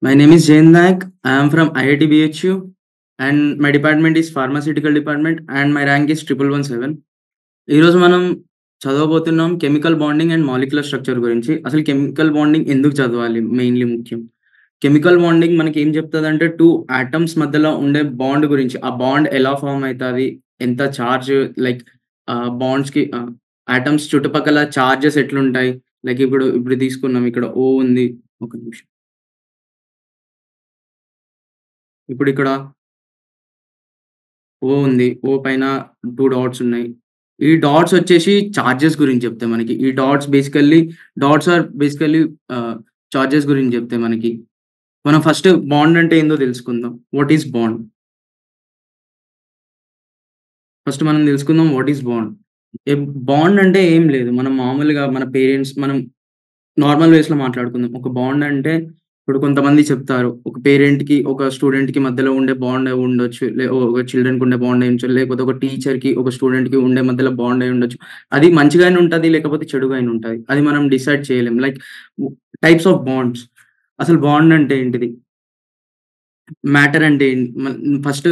My name is Jain Naik. I am from IIT BHU and my department is Pharmaceutical Department and my rank is 1117. ఈరోజు మనం చదవబోతున్నాం chemical bonding and molecular structure గురించి. అసలు chemical bonding ఎందుకు చదవాలి mainly ముఖ్యం. Chemical bonding మనకేం చెప్తదంటే 2 atoms మధ్యలో ఉండే బాండ్ గురించి. ఆ బాండ్ ఎలా ఫార్మ్ అయితది? ఎంత చార్జ్ లైక్ బాండ్స్‌కి ఆటమ్స్ చుట్టుపక్కల చార్జెస్ ఎట్లుంటాయి? లైక్ ఇప్పుడు తీసుకున్నాం ఇక్కడ O ఉంది. ఒక నిమిషం. ఇప్పుడిక్కడ ఓ ఉంది. ఓ పైన 2 డాట్స్ ఉన్నాయి. ఈ డాట్స్ వచ్చేసి చార్జెస్ గురించి చెప్తాయి మనకి. ఈ డాట్స్ ఆర్ బేసికల్లీ చార్జెస్ గురించి చెప్తాయి మనకి. మనం ఫస్ట్ బాండ్ అంటే ఏందో తెలుసుకుందాం. What is bond? ఫస్ట్ మనం తెలుసుకుందాం what is bond. A bond అంటే ఏం లేదు. మనం మామూలుగా మన పేరెంట్స్ మనం నార్మల్ వేస్‌లో మాట్లాడుకుందాం. ఒక బాండ్ అంటే ఇప్పుడు కొంతమంది చెప్తారు. ఒక పేరెంట్‌కి, ఒక స్టూడెంట్‌కి మధ్యలో ఉండే బాండ్ ఉండొచ్చు. ఒక చిల్డ్రన్‌కి ఉండే బాండ్ అయ్యుండొచ్చు. లేకపోతే ఒక టీచర్‌కి, ఒక స్టూడెంట్‌కి ఉండే మధ్యలో బాండ్ అయ్యుండొచ్చు. అది మంచిగానే ఉంటది. లేకపోతే చెడుగా అయిన ఉంటది. అది మనం డిసైడ్ చేయలేం. Like types of wands. అసలు బాండ్ అంటే ఏంటిది? మ్యాటర్ అంటే ఫస్ట్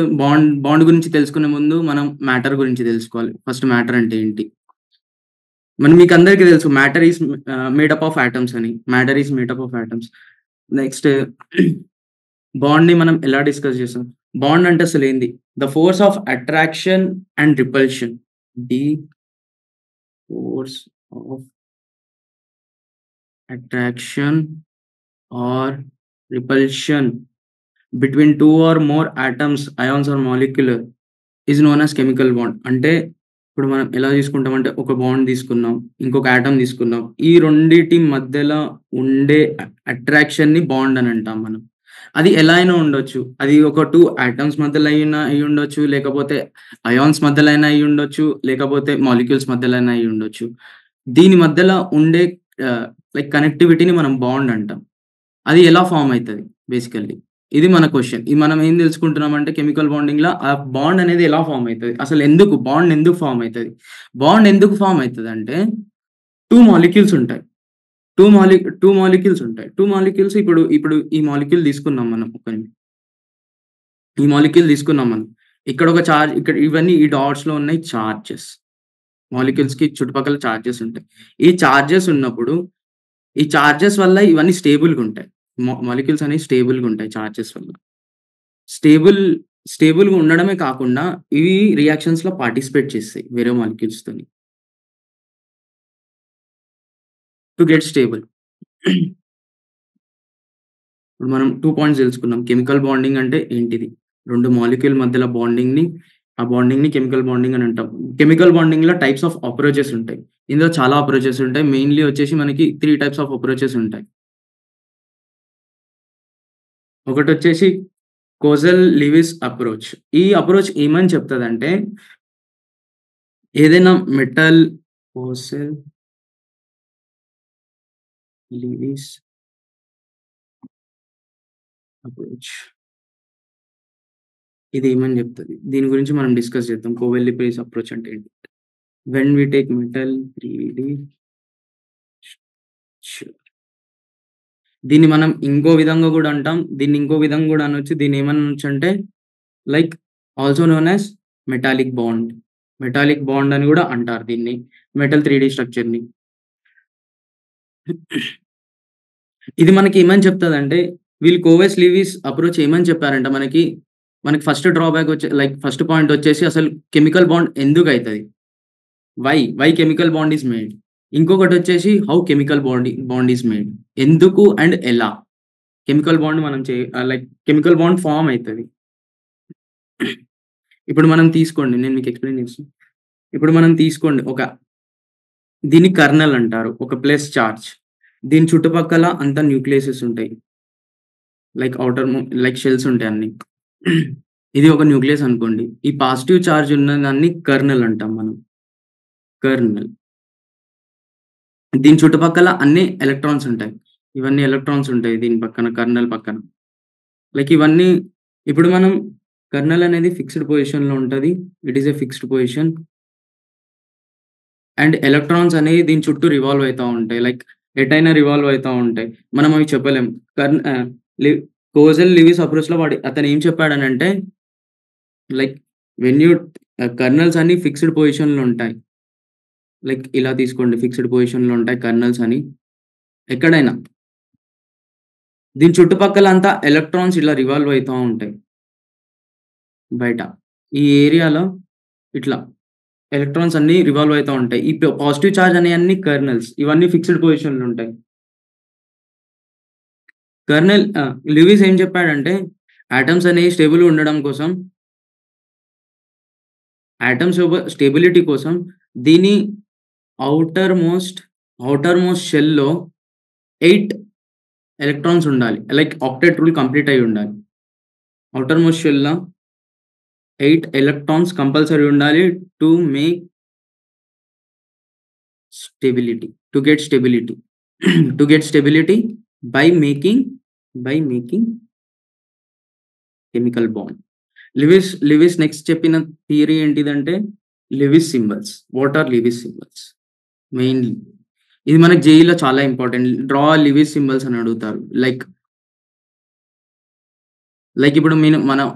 బాండ్ గురించి తెలుసుకునే ముందు మనం మ్యాటర్ గురించి తెలుసుకోవాలి. ఫస్ట్ మ్యాటర్ అంటే ఏంటి? మీకందరికీ తెలుసు matter is made up of atoms అని. Matter is made up of atoms. Next బాండ్‌ని మనం ఎలా డిస్కస్ చేసాం? బాండ్ అంటే అసలేంది? The force of attraction and repulsion. The force of attraction or repulsion between 2 or more atoms, ions or molecular is known as chemical bond. అంటే ఇప్పుడు మనం ఎలా తీసుకుంటామంటే ఒక బాండ్ తీసుకున్నాం. ఇంకొక ఆటమ్ తీసుకున్నాం. ఈ రెండిటి మధ్యలో ఉండే అట్రాక్షన్‌ని బాండ్ అని అంటాం మనం. అది ఎలా అయినా ఉండొచ్చు. అది ఒక 2 ఆటమ్స్ మధ్యలో అయినా అయ్యుండొచ్చు. లేకపోతే అయాన్స్ మధ్యలో అయినా అయ్యుండొచ్చు. లేకపోతే మాలిక్యూల్స్ మధ్యలో అయినా అయ్యుండొచ్చు. దీని మధ్యలో ఉండే లైక్ కనెక్టివిటీని మనం బాండ్ అంటాం. అది ఎలా ఫార్మ్ అయితది బేసికల్లీ? ఇది మన క్వెషన్. ఇది మనం ఏం తెలుసుకుంటున్నామంటే కెమికల్ బాండింగ్‌ల ఆ బాండ్ అనేది ఎలా ఫార్మ్ అయితది? అసలెందుకు బాండ్ ఎందుకు ఫార్మ్ అయితది? బాండ్ ఎందుకు ఫార్మ్ అయితదంటే 2 మాలిక్యూల్స్ ఉంటాయి. 2 మాలిక్యూల్స్ ఉంటాయి. 2 మాలిక్యూల్స్ ఇప్పుడు ఈ మాలిక్యూల్ తీసుకున్నాం మనం. ఈ మాలిక్యూల్ తీసుకున్నాం మనం. ఇక్కడ ఒక చార్జ్ ఇక్కడ ఇవన్నీ ఈ డాట్స్‌లో ఉన్నాయి చార్జెస్. మాలిక్యూల్స్‌కి చుట్టుపక్కల చార్జెస్ ఉంటాయి. ఈ చార్జెస్ ఉన్నప్పుడు ఈ చార్జెస్ వల్ల ఇవన్నీ స్టేబుల్‌గుంటాయి. మాలిక్యూల్స్ అనేవి స్టేబుల్‌గుంటాయి చార్జెస్ వల్ల. స్టేబుల్ స్టేబుల్‌గా ఉండడమే కాకుండా ఇవి రియాక్షన్స్‌లో పార్టిసిపేట్ చేస్తాయి వేరే మాలిక్యూల్స్‌తోని. To get stable. ఇప్పుడు మనం 2 పాయింట్స్ తెలుసుకున్నాం. కెమికల్ బాండింగ్ అంటే ఏంటిది? 2 మాలిక్యూల్ మధ్యల బాండింగ్‌ని కెమికల్ బాండింగ్ అని అంటాం. కెమికల్ బాండింగ్‌లో టైప్స్ ఆఫ్ అప్రోచెస్ ఉంటాయి. ఇందులో చాలా అప్రోచెస్ ఉంటాయి. మెయిన్‌లీ వచ్చేసి మనకి 3 టైప్స్ ఆఫ్ అప్రోచెస్ ఉంటాయి. ఒకటొచ్చేసి కోజల్ లీవిస్ అప్రోచ్. ఈ అప్రోచ్ ఏమని చెప్తదంటే ఏదైనా మెటల్ కోసెల్ లీవిస్ అప్రోచ్. ఇదేమని జెప్తది. దీని గురించి మనం డిస్కస్ చేద్దాం. కోవెల్లిపీస్ అప్రోచ్ అంటే ఏంటి? When we take metal 3D ష్ దీన్ని మనం ఇంకో విధంగా గూడా అంటాం. దీన్ని ఇంకో విధంగా గూడా అనొచ్చు. దీన్నేమనొచ్చంటే like also known as metallic bond. Metallic bond అని గూడా అంటారు దీన్ని. మెటల్ 3D స్ట్రక్చర్‌ని. ఇది మనకి ఏమని చెప్తదంటే వీళ్ళు కోవెస్ లీవిస్ అప్రోచ్ ఏమని చెప్పారంటే మనకి first drawback like first point వచ్చేసి అసలు కెమికల్ బాండ్ ఎందుకైతది? Why chemical bond is made. ఇంకొకటొచ్చేసి how chemical bond is made. ఎందుకు అండ్ ఎలా? Chemical bond like chemical bond form అయితది. ఇప్పుడు మనం తీసుకోండి. నేను మీకు ఎక్స్‌ప్లెయిన్ చేస్తున్నా. ఇప్పుడు మనం తీసుకోండి దీన్ని కర్నల్ అంటారు. ఒక ప్లస్ చార్జ్. దీని చుట్టుపక్కల అంతా న్యూక్లియసెస్ ఉంటాయి. లైక్ షెల్స్ ఉంటాయి అన్ని. ఇది ఒక న్యూక్లియస్ అనుకోండి. ఈ పాజిటివ్ చార్జ్ ఉన్నదాన్ని కర్నల్ అంటాం మనం. కర్నల్. దీని చుట్టుపక్కల అన్ని ఎలక్ట్రాన్స్ ఉంటాయి. ఇవన్నీ ఎలక్ట్రాన్స్ ఉంటాయి దీని పక్కన కర్నల్ పక్కన. లైక్ ఇవన్నీ ఇప్పుడు మనం కర్నల్ అనేది ఫిక్స్డ్ పొజిషన్‌లో ఉంటది. It is a fixed position. And electrons అనేవి దీని చుట్టూ రివాల్వ్ అయితా ఉంటాయి. లైక్ ఎటైనా రివాల్వ్ అయితా ఉంటాయి. మనం అవి చెప్పలేం. కర్న్ ఆహ్, లి కోజెల్ లివిస్ అప్రోచ్‌లో అతనేం చెప్పాడనంటే లైక్ వెన్ యూ కర్నల్స్ అన్నీ ఫిక్స్‌డ్ పొజిషన్‌లో ఉంటాయి. లైక్ ఇలా తీసుకోండి ఫిక్స్‌డ్ పొజిషన్‌లో ఉంటాయి కర్నల్స్ అని. ఎక్కడైనా. దీని చుట్టుపక్కలంతా ఎలక్ట్రాన్స్ ఇలా రివాల్వ్ అయితా ఉంటాయి బయట. ఈ ఏరియాలో ఇట్లా ఎలక్ట్రాన్స్ అన్నీ రివాల్వ్ అయితా ఉంటాయి. ఈ పాజిటివ్ చార్జ్ అనేయన్నీ కెర్నల్స్. ఇవన్నీ ఫిక్స్‌డ్ పొజిషన్‌లో ఉంటాయి. లూయిస్ ఏం చెప్పాడంటే ఆటమ్స్ అనేవి స్టేబుల్‌గా ఉండడం కోసం స్టెబిలిటీ కోసం దీని ఔటర్ మోస్ట్ షెల్‌లో 8 ఎలక్ట్రాన్స్ ఉండాలి. లైక్ ఆక్టెట్ రూల్ కంప్లీట్ అయ్యి ఉండాలి. ఔటర్ మోస్ట్ షెల్‌లో 8 ఎలక్ట్రాన్స్ కంపల్సరీ ఉండాలి to make stability. To get stability. To get stability by making chemical bond. Lewis next చెప్పిన థియరీ ఏంటిదంటే Lewis symbols. What are Lewis symbols? Mainly ఇది మనకు జేఈలో చాలా important. Draw Levi's symbols అని అడుగుతారు. Like ఇప్పుడు మనం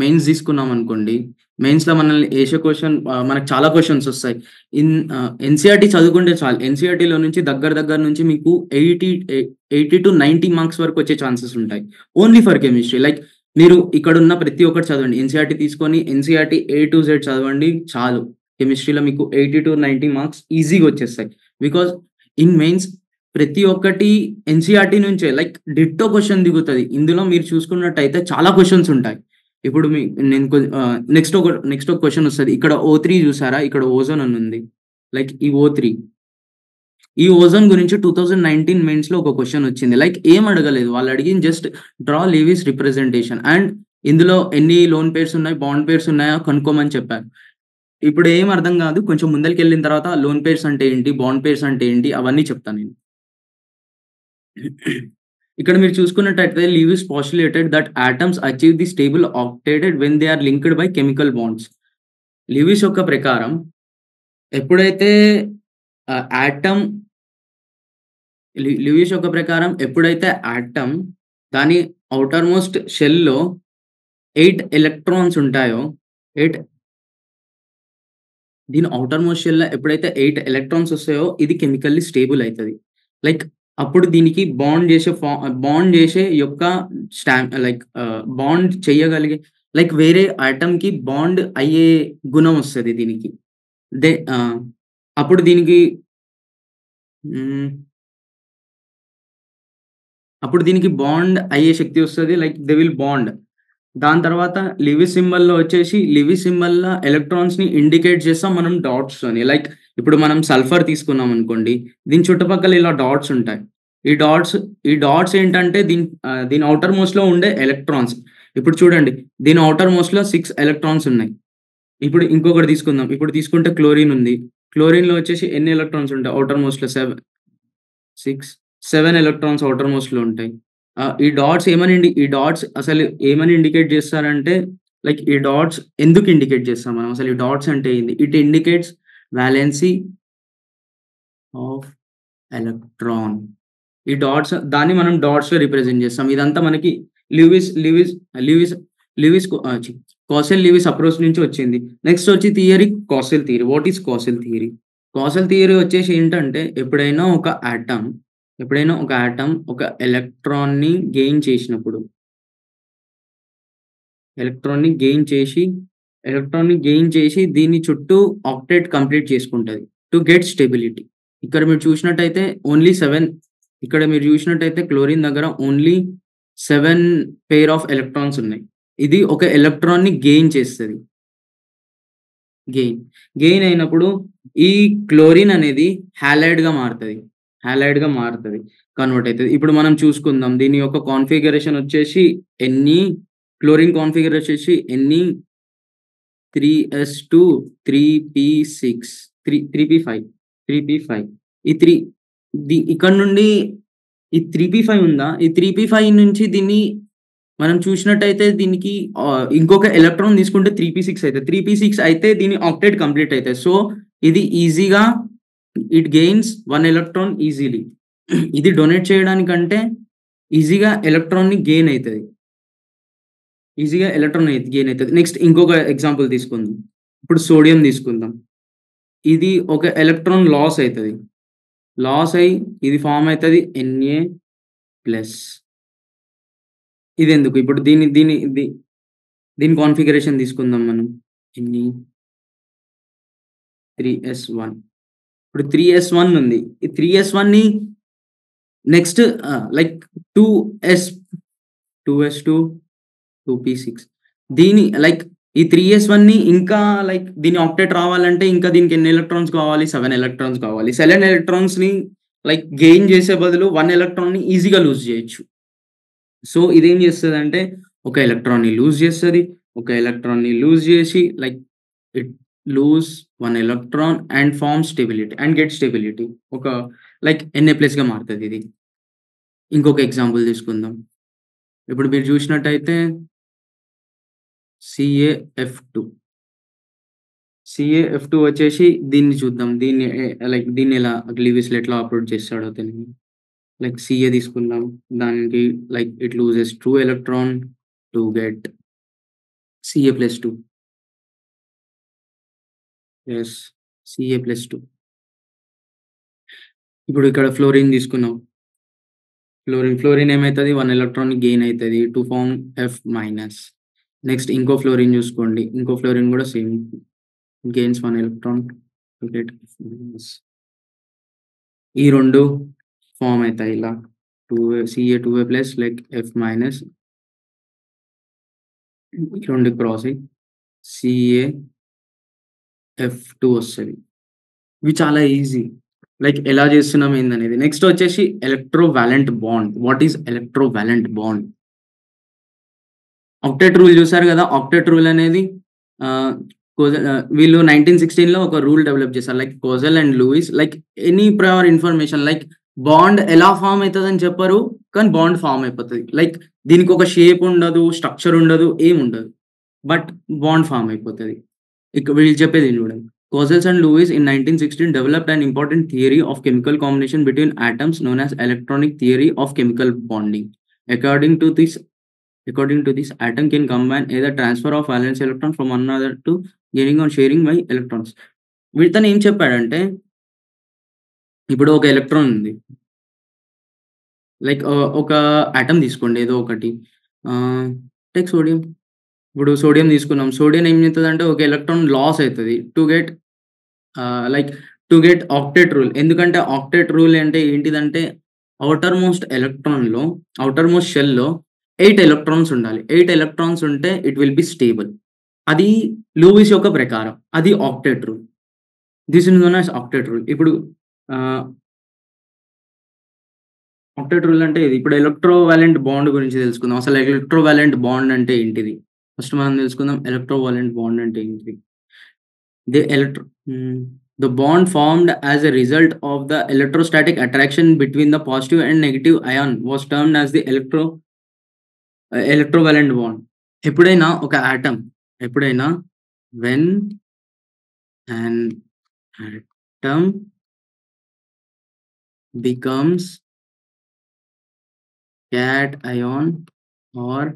మెయిన్స్ తీసుకున్నామనుకోండి. మెయిన్స్‌లో మనల్ని ఏసే మనకు చాలా క్వెషన్స్ ఒస్తాయి. ఎన్‌సీఈఆర్‌టీ చదువుకుంటే చాలు. ఎన్‌సీఈఆర్‌టీలో నుంచి దగ్గర నుంచి మీకు 80-90 మార్క్స్ వరకు వచ్చే ఛాన్సెస్ ఉంటాయి. Only for chemistry. లైక్ మీరు ఇక్కడున్న ప్రతి ఒక్కటి చదవండి. ఎన్‌సీఈఆర్‌టీ తీసుకొని ఎన్‌సీఈఆర్‌టీ ఏ టు జెడ్ చదవండి చాలు. కెమిస్ట్రీలో మీకు 80-90 మార్క్స్ ఈజీగా వచ్చేస్తాయి. బికాజ్ ఇన్ మెయిన్స్ ప్రతి ఒక్కటి ఎన్‌సీఈఆర్‌టీ నుంచే లైక్ డిట్టో క్వెషన్ దిగుతది. ఇందులో మీరు చూసుకున్నట్టయితే చాలా క్వెషన్స్ ఉంటాయి. ఇప్పుడు నెక్స్ట్ ఒక క్వెషన్ వస్తది. ఇక్కడ O3 చూసారా? ఇక్కడ ఓజోన్ అని ఉంది. లైక్ ఈ O3 ఈ ఓజోన్ గురించి 2019 మెయిన్స్‌లో ఒక క్వెషన్ వచ్చింది. లైక్ ఏం అడగలేదు. వాళ్ళు అడిగింది జస్ట్ డ్రా లీవిస్ రిప్రజెంటేషన్ అండ్ ఇందులో ఎన్ని లోన్ పెయిర్స్ ఉన్నాయి, బాండ్ పెయిర్స్ ఉన్నాయో కనుక్కోమని చెప్పారు. ఇప్పుడు ఏం అర్థం కాదు. కొంచెం ముందలకెళ్ళిన తర్వాత లోన్ పెయిర్స్ అంటే ఏంటి? బాండ్ పెయిర్స్ అంటే ఏంటి? అవన్నీ చెప్తా నేను. ఇక్కడ మీరు చూసుకున్నట్టయితే Lewis postulated that atoms achieve the stable octet when they are linked by chemical bonds. Lewis యొక్క ప్రకారం ఎప్పుడైతే ఆటమ్ లీవిస్ యొక్క ప్రకారం ఎప్పుడైతే ఆటమ్ దాని ఔటర్ మోస్ట్ షెల్‌లో 8 ఎలక్ట్రాన్స్ ఉంటాయో 8 దీని ఔటర్ మోస్ట్ షెల్‌లో ఎప్పుడైతే 8 ఎలక్ట్రాన్స్ వస్తాయో ఇది కెమికల్లీ స్టేబుల్ అయితది. లైక్ అప్పుడు దీనికి బాండ్ చేసే యొక్క బాండ్ చేయగలిగే లైక్ వేరే ఆటమ్‌కి బాండ్ అయ్యే గుణం వస్తది దీనికి. దే ఆహ్, అప్పుడు దీనికి హ్మ్. అప్పుడు దీనికి బాండ్ అయ్యే శక్తి వస్తది. Like they will bond. దాని తర్వాత లివిస్ సింబల్‌లో ఎలక్ట్రాన్స్‌ని ఇండికేట్ చేస్తాం మనం డాట్స్‌తోని. లైక్ ఇప్పుడు మనం సల్ఫర్ తీసుకున్నామనుకోండి. దీని చుట్టుపక్కల ఇలా డాట్స్ ఉంటాయి. ఈ డాట్స్ ఈ డాట్స్ ఏంటంటే దీని ఔటర్ మోస్ట్‌లో ఉండే ఎలక్ట్రాన్స్. ఇప్పుడు చూడండి దీని ఔటర్ మోస్ట్‌లో 6 ఎలక్ట్రాన్స్ ఉన్నాయి. ఇప్పుడు ఇంకొకటి తీసుకుందాం. ఇప్పుడు తీసుకుంటే క్లోరిన్ ఉంది. క్లోరిన్‌లో వచ్చేసి ఎన్ని ఎలక్ట్రాన్స్ ఉంటాయి? ఔటర్ మోస్ట్‌లో 7 ఎలక్ట్రాన్స్ ఔటర్ మోస్ట్‌లో ఉంటాయి. ఈ డాట్స్ అసలు ఏమని ఇండికేట్ చేస్తారంటే, లైక్ ఈ డాట్స్ ఎందుకు ఇండికేట్ చేస్తాం మనం? అసలు ఈ డాట్స్ అంటే ఏంది? It indicates valency of electron. ఈ డాట్స్ దాన్ని మనం డాట్స్‌లో రిప్రజెంట్ చేస్తాం. ఇదంతా మనకి లివిస్ లివిస్ లివిస్ లివిస్ కొ ఆహ్, ఛీ కాసెల్ లివిస్ అప్రోచ్ నుంచి వచ్చింది. నెక్స్ట్ వచ్చి theory Kossel theory. What is Kossel theory? Kossel theory వచ్చేసి ఏంటంటే, ఎప్పుడైనా ఒక ఆటమ్ ఒక ఎలక్ట్రాన్‌ని గెయిన్ చేసి దీని చుట్టూ ఆక్టేట్ కంప్లీట్ చేసుకుంటది. To get stability. ఇక్కడ మీరు చూసినట్టయితే ఓన్లీ 7 ఇక్కడ మీరు చూసినట్టయితే క్లోరిన్ దగ్గర ఓన్లీ 7 పెయిర్ ఆఫ్ ఎలక్ట్రాన్స్ ఉన్నాయి. ఇది ఒక ఎలక్ట్రాన్‌ని గెయిన్ చేస్తది. గెయిన్. గెయిన్ అయినప్పుడు ఈ క్లోరిన్ అనేది హాలైడ్‌గా మారుతది. కన్వర్ట్ అయితది. ఇప్పుడు మనం చూసుకుందాం. దీని యొక్క కాన్ఫిగరేషన్ వచ్చేసి క్లోరిన్ కాన్ఫిగరేషన్ వచ్చేసి 3s2 3p6 3p5 3p5 ఈ 3 ఇక్కడ నుండి ఈ 3p5 ఉందా? ఈ 3p5 నుంచి దీన్ని మనం చూసినట్టయితే దీనికి ఇంకొక ఎలక్ట్రాన్ తీసుకుంటే 3p6 అయితది. 3p6 అయితే దీని ఆక్టేట్ కంప్లీట్ అయితది. సో, ఇది ఈజీగా ఇట్ గెయిన్స్ 1 ఎలక్ట్రాన్ ఈజీలీ. ఇది డొనేట్ చేయడానికంటే ఈజీగా ఎలక్ట్రాన్‌ని గెయిన్ అయితది. ఈజీగా ఎలక్ట్రాన్ గెయిన్ అయితది. నెక్స్ట్ ఇంకొక ఎగ్జాంపుల్ తీసుకుందాం. ఇప్పుడు సోడియం తీసుకుందాం. ఇది ఒక ఎలక్ట్రాన్ లాస్ అయితది. లాస్ అయ్యి ఇది ఫార్మ్ అయితది Na+. ఇదెందుకు? ఇప్పుడు దీని కాన్ఫిగరేషన్ తీసుకుందాం మనం. Ne3s1. ఇప్పుడు 3s1 ఉంది. ఈ 3s1ని next like 2s 2s2 2p6 దీని లైక్ ఈ 3s1ని ఇంకా లైక్ దీని ఆక్టేట్ రావాలంటే ఇంకా దీనికి ఎన్ని ఎలక్ట్రాన్స్ కావాలి? 7 ఎలక్ట్రాన్స్ కావాలి. 7 ఎలక్ట్రాన్స్‌ని లైక్ గెయిన్ చేసే బదులు 1 ఎలక్ట్రాన్‌ని ఈజీగా లూజ్ చేయొచ్చు. సో, ఇదేం చేస్తదంటే ఒక ఎలక్ట్రాన్‌ని లూజ్ చేస్తది. ఒక ఎలక్ట్రాన్‌ని లూజ్ చేసి like it lose 1 electron and form stability and get stability. ఒక లైక్ Na+గా మారుతదిది. ఇంకొక ఎగ్జాంపుల్ తీసుకుందాం. ఇప్పుడు మీరు చూసినట్టయితే CaF2. CaF2 వచ్చేసి దీన్ని చూద్దాం. దీన్ని లైక్ దీన్నెలా లీవిస్‌లో ఎట్లా అప్రోచ్ చేస్తాడో తెలియదు. లైక్ Ca తీసుకుందాం. దానికి like it loses 2 electron to get Ca+2. Yes. Ca+2. ఇప్పుడు ఇక్కడ ఫ్లోరిన్ తీసుకున్నాం. ఫ్లోరిన్ ఏమైతది? 1 ఎలక్ట్రాన్ గెయిన్ అయితది టు ఫార్మ్ F-. నెక్స్ట్ ఇంకో ఫ్లోరిన్ చూసుకోండి. ఇంకో ఫ్లోరిన్ కూడా same gains 1 electron to get F-. ఈ 2 ఫార్మ్ అయితాయి ఇలా. Ca2a+ like F-. ఈ 2 క్రాస్ అయ్యి CaF2 వస్తది. ఇవి చాలా ఈజీ. లైక్ ఎలా చేస్తున్నాం ఏందనేది. నెక్స్ట్ వచ్చేసి electrovalent bond. What is electrovalent bond? Octet rule చూసారు కదా! ఆక్టేట్ రూల్ అనేది ఆహ్, వీళ్ళు 1916లో ఒక రూల్ డెవలప్ చేశారు. Like Kossel and Lewis like any prior information like bond ఎలా ఫార్మ్ అయితదని చెప్పరు. కానీ బాండ్ ఫార్మ్ అయిపోతది. లైక్ దీనికి ఒక షేప్ ఉండదు, స్ట్రక్చర్ ఉండదు, ఏముండదు. బట్ బాండ్ ఫార్మ్ అయిపోతది. వీళ్ళు చెప్పేది చూడండి. Cousins and Lewis in 1916 developed an important theory of chemical combination between atoms known as electronic theory of chemical bonding. According to this, atom can combine either transfer of valence electron from one another to gaining or sharing by electrons. వీళ్ళతోని ఏం చెప్పాడంటే ఇప్పుడు ఒక electron ఉంది. Like ఒక atom తీసుకోండి ఏదో ఒకటి. Take sodium. ఇప్పుడు సోడియం తీసుకున్నాం. సోడియం ఏం చేస్తదంటే ఒక ఎలక్ట్రాన్ లాస్ అయితది to get like to get octet rule. ఎందుకంటే ఆక్టేట్ రూల్ అంటే ఏంటిదంటే ఔటర్ మోస్ట్ షెల్‌లో 8 ఎలక్ట్రాన్స్ ఉండాలి. 8 ఎలక్ట్రాన్స్ ఉంటే ఇట్ విల్ బి స్టేబుల్. అది లూయిస్ యొక్క ప్రకారం. అది octet rule. This is known as octet rule. ఇప్పుడు ఆహ్, ఆక్టేట్ రూల్ అంటే ఇది. ఇప్పుడు ఎలక్ట్రోవాలెంట్ బాండ్ గురించి తెలుసుకుందాం. అసలు ఎలక్ట్రోవాలెంట్ బాండ్ అంటే ఏంటిది? ఫస్ట్ మనం తెలుసుకుందాం ఎలక్ట్రోవాలెంట్ బాండ్ అంటే ఏంటిది? The electro the bond formed as a result of the electrostatic attraction between the positive and negative ion was termed as the electrovalent bond. ఎప్పుడైనా ఒక atom when an atom becomes cation or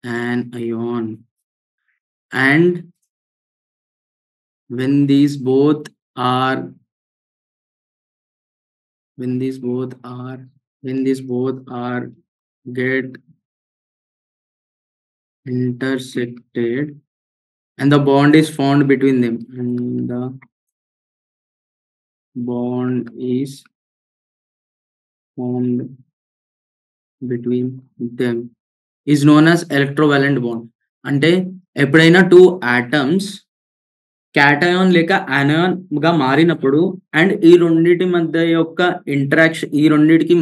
anion and when these both are get intersected and the bond is formed between them is known as electrovalent bond. అంటే ఎప్పుడైనా 2 atoms cation లేక యానయాన్‌గా మారినప్పుడు and ఈ రెండిటి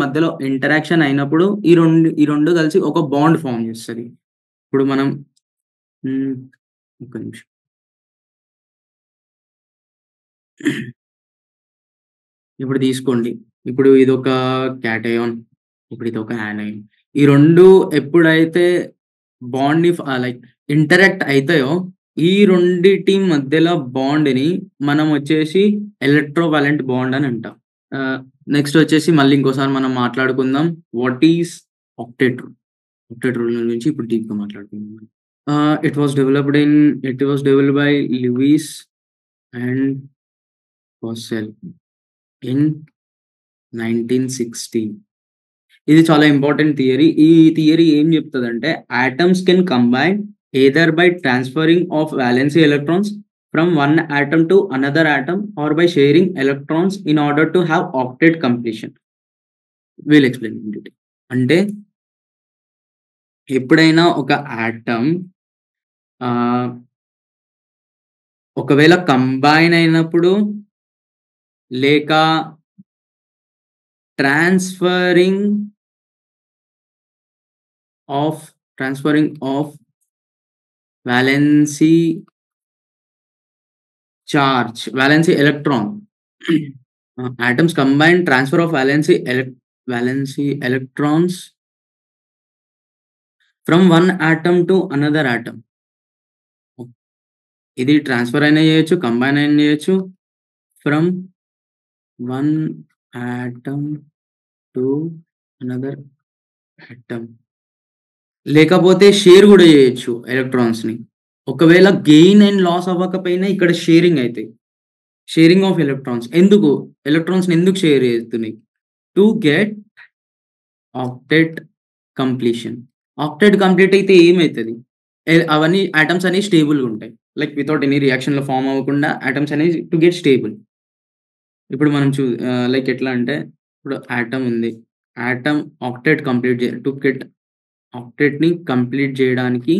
మధ్యలో interaction అయినప్పుడు ఈ 2 కలిసి ఒక బాండ్ ఫార్మ్ చేస్తది. ఇప్పుడు మనం ఒక్క నిమిషం. ఇప్పుడు తీసుకోండి. ఇప్పుడు ఇదొక క్యాటయాన్. ఇప్పుడు ఇదొక యానయాన్. ఈ 2 ఎప్పుడైతే బాండ్‌ని లైక్ ఇంటరాక్ట్ అయితాయో ఈ రెండిటి మధ్యలో బాండ్‌ని మనం వచ్చేసి ఎలక్ట్రోవాలెంట్ బాండ్ అని అంటాం. నెక్స్ట్ వచ్చేసి మళ్ళీ ఇంకోసారి మనం మాట్లాడుకుందాం. What is octet rule? Octet rule నుంచి ఇప్పుడు డీప్‌గా మాట్లాడుకుందాం. It was developed by Lewis and Pascal in 1960. ఇది చాలా ఇంపార్టెంట్ థియరీ. ఈ థియరీ ఏం చెప్తదంటే atoms can combine either by transferring of valency electrons from one atom to another atom or by sharing electrons in order to have octet completion. Will explain in detail. అంటే ఎప్పుడైనా ఒక atom ఆహ్, ఒకవేళ combine అయినప్పుడు లేక transferring of transferring of valency valency electron. Atoms combine transfer of valency electrons from one atom to another atom. ఇది transfer అయినా చేయొచ్చు, కంబైన్ అయినా చేయొచ్చు. From one atom to another atom. లేకపోతే షేర్ గూడా చేయొచ్చు ఎలక్ట్రాన్స్‌ని. ఒకవేళ గెయిన్ అండ్ లాస్ అవ్వకపోయినా ఇక్కడ షేరింగ్ అయితాయి. Sharing of electrons. ఎందుకు? ఎలక్ట్రాన్స్‌ని ఎందుకు షేర్ చేస్తున్నాయి? To get octet completion. Octet complete అయితే ఏమైతది? అవన్నీ ఆటమ్స్ అనేవి స్టేబుల్‌గా ఉంటాయి. లైక్ వితౌట్ ఎనీ రియాక్షన్‌లో ఫార్మ్ అవ్వకుండా ఆటమ్స్ అనేవి టు గెట్ స్టేబుల్. ఇప్పుడు మనం లైక్ ఎట్లా అంటే ఇప్పుడు ఆటమ్ ఉంది. ఆటమ్ ఆక్టేట్ టు గెట్ ఆక్టేట్‌ని కంప్లీట్ చేయడానికి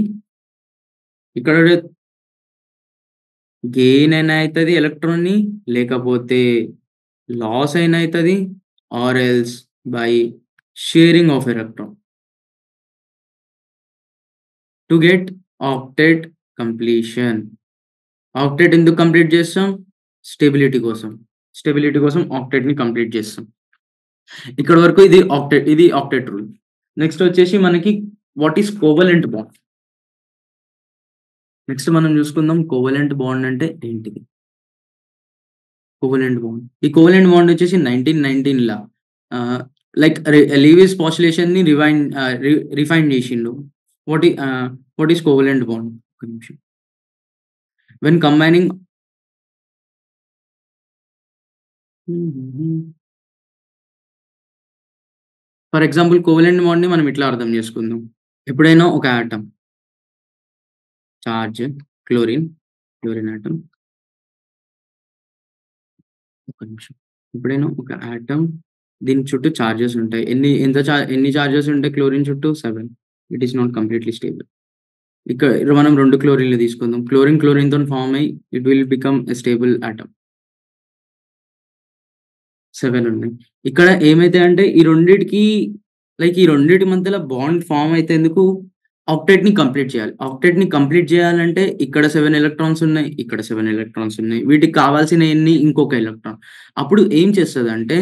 ఇక్కడ గెయిన్ అయినా అయితది ఎలక్ట్రాన్‌ని, లేకపోతే లాస్ అయినా అయితది or else by sharing of electron. To get octet completion. Octet ఎందుకు కంప్లీట్ చేస్తాం? స్టెబిలిటీ కోసం. స్టెబిలిటీ కోసం ఆక్టేట్‌ని కంప్లీట్ చేస్తాం. ఇక్కడి వరకు ఇది ఆక్టేట్ రూల్. నెక్స్ట్ వచ్చేసి మనకి what is covalent bond. Next మనం చూసుకుందాం కోవలెంట్ బాండ్ అంటే ఏంటిది? Covalent bond. ఈ కోవలెంట్ బాండ్ వచ్చేసి 1919ల ఆహ్, లైక్ లీవిస్ పాస్టులేషన్‌ని రిఫైన్ చేసిండు. వాట్ ఈ వాట్ ఈస్ కోవలెంట్ బాండ్? ఒక్క నిమిషం. When combining for example covalent బాండ్‌ని మనం ఇట్లా అర్థం చేసుకుందాం. ఎప్పుడైనా ఒక ఆటమ్ చార్జ్ క్లోరిన్ ఆటమ్ ఒక్క నిమిషం. ఎప్పుడైనా ఒక ఆటమ్ దీని చుట్టూ చార్జెస్ ఉంటాయి. ఎన్ని చార్జెస్ ఉంటాయి క్లోరిన్ చుట్టూ? 7. It is not completely stable. ఇక్కడ మనం 2 క్లోరిన్‌లు తీసుకుందాం. క్లోరిన్‌తోని ఫార్మ్ అయ్యి it will become a stable atom. 7 ఉన్నాయి. ఇక్కడ ఏమైతాయంటే ఈ రెండిటి మధ్యల బాండ్ ఫార్మ్ అయితేందుకు ఆక్టేట్‌ని కంప్లీట్ చేయాలి. ఆక్టేట్‌ని కంప్లీట్ చేయాలంటే ఇక్కడ 7 ఎలక్ట్రాన్స్ ఉన్నాయి. ఇక్కడ 7 ఎలక్ట్రాన్స్ ఉన్నాయి. వీటికి కావాల్సిన ఎన్ని? ఇంకొక ఎలక్ట్రాన్. అప్పుడు ఏం చేస్తదంటే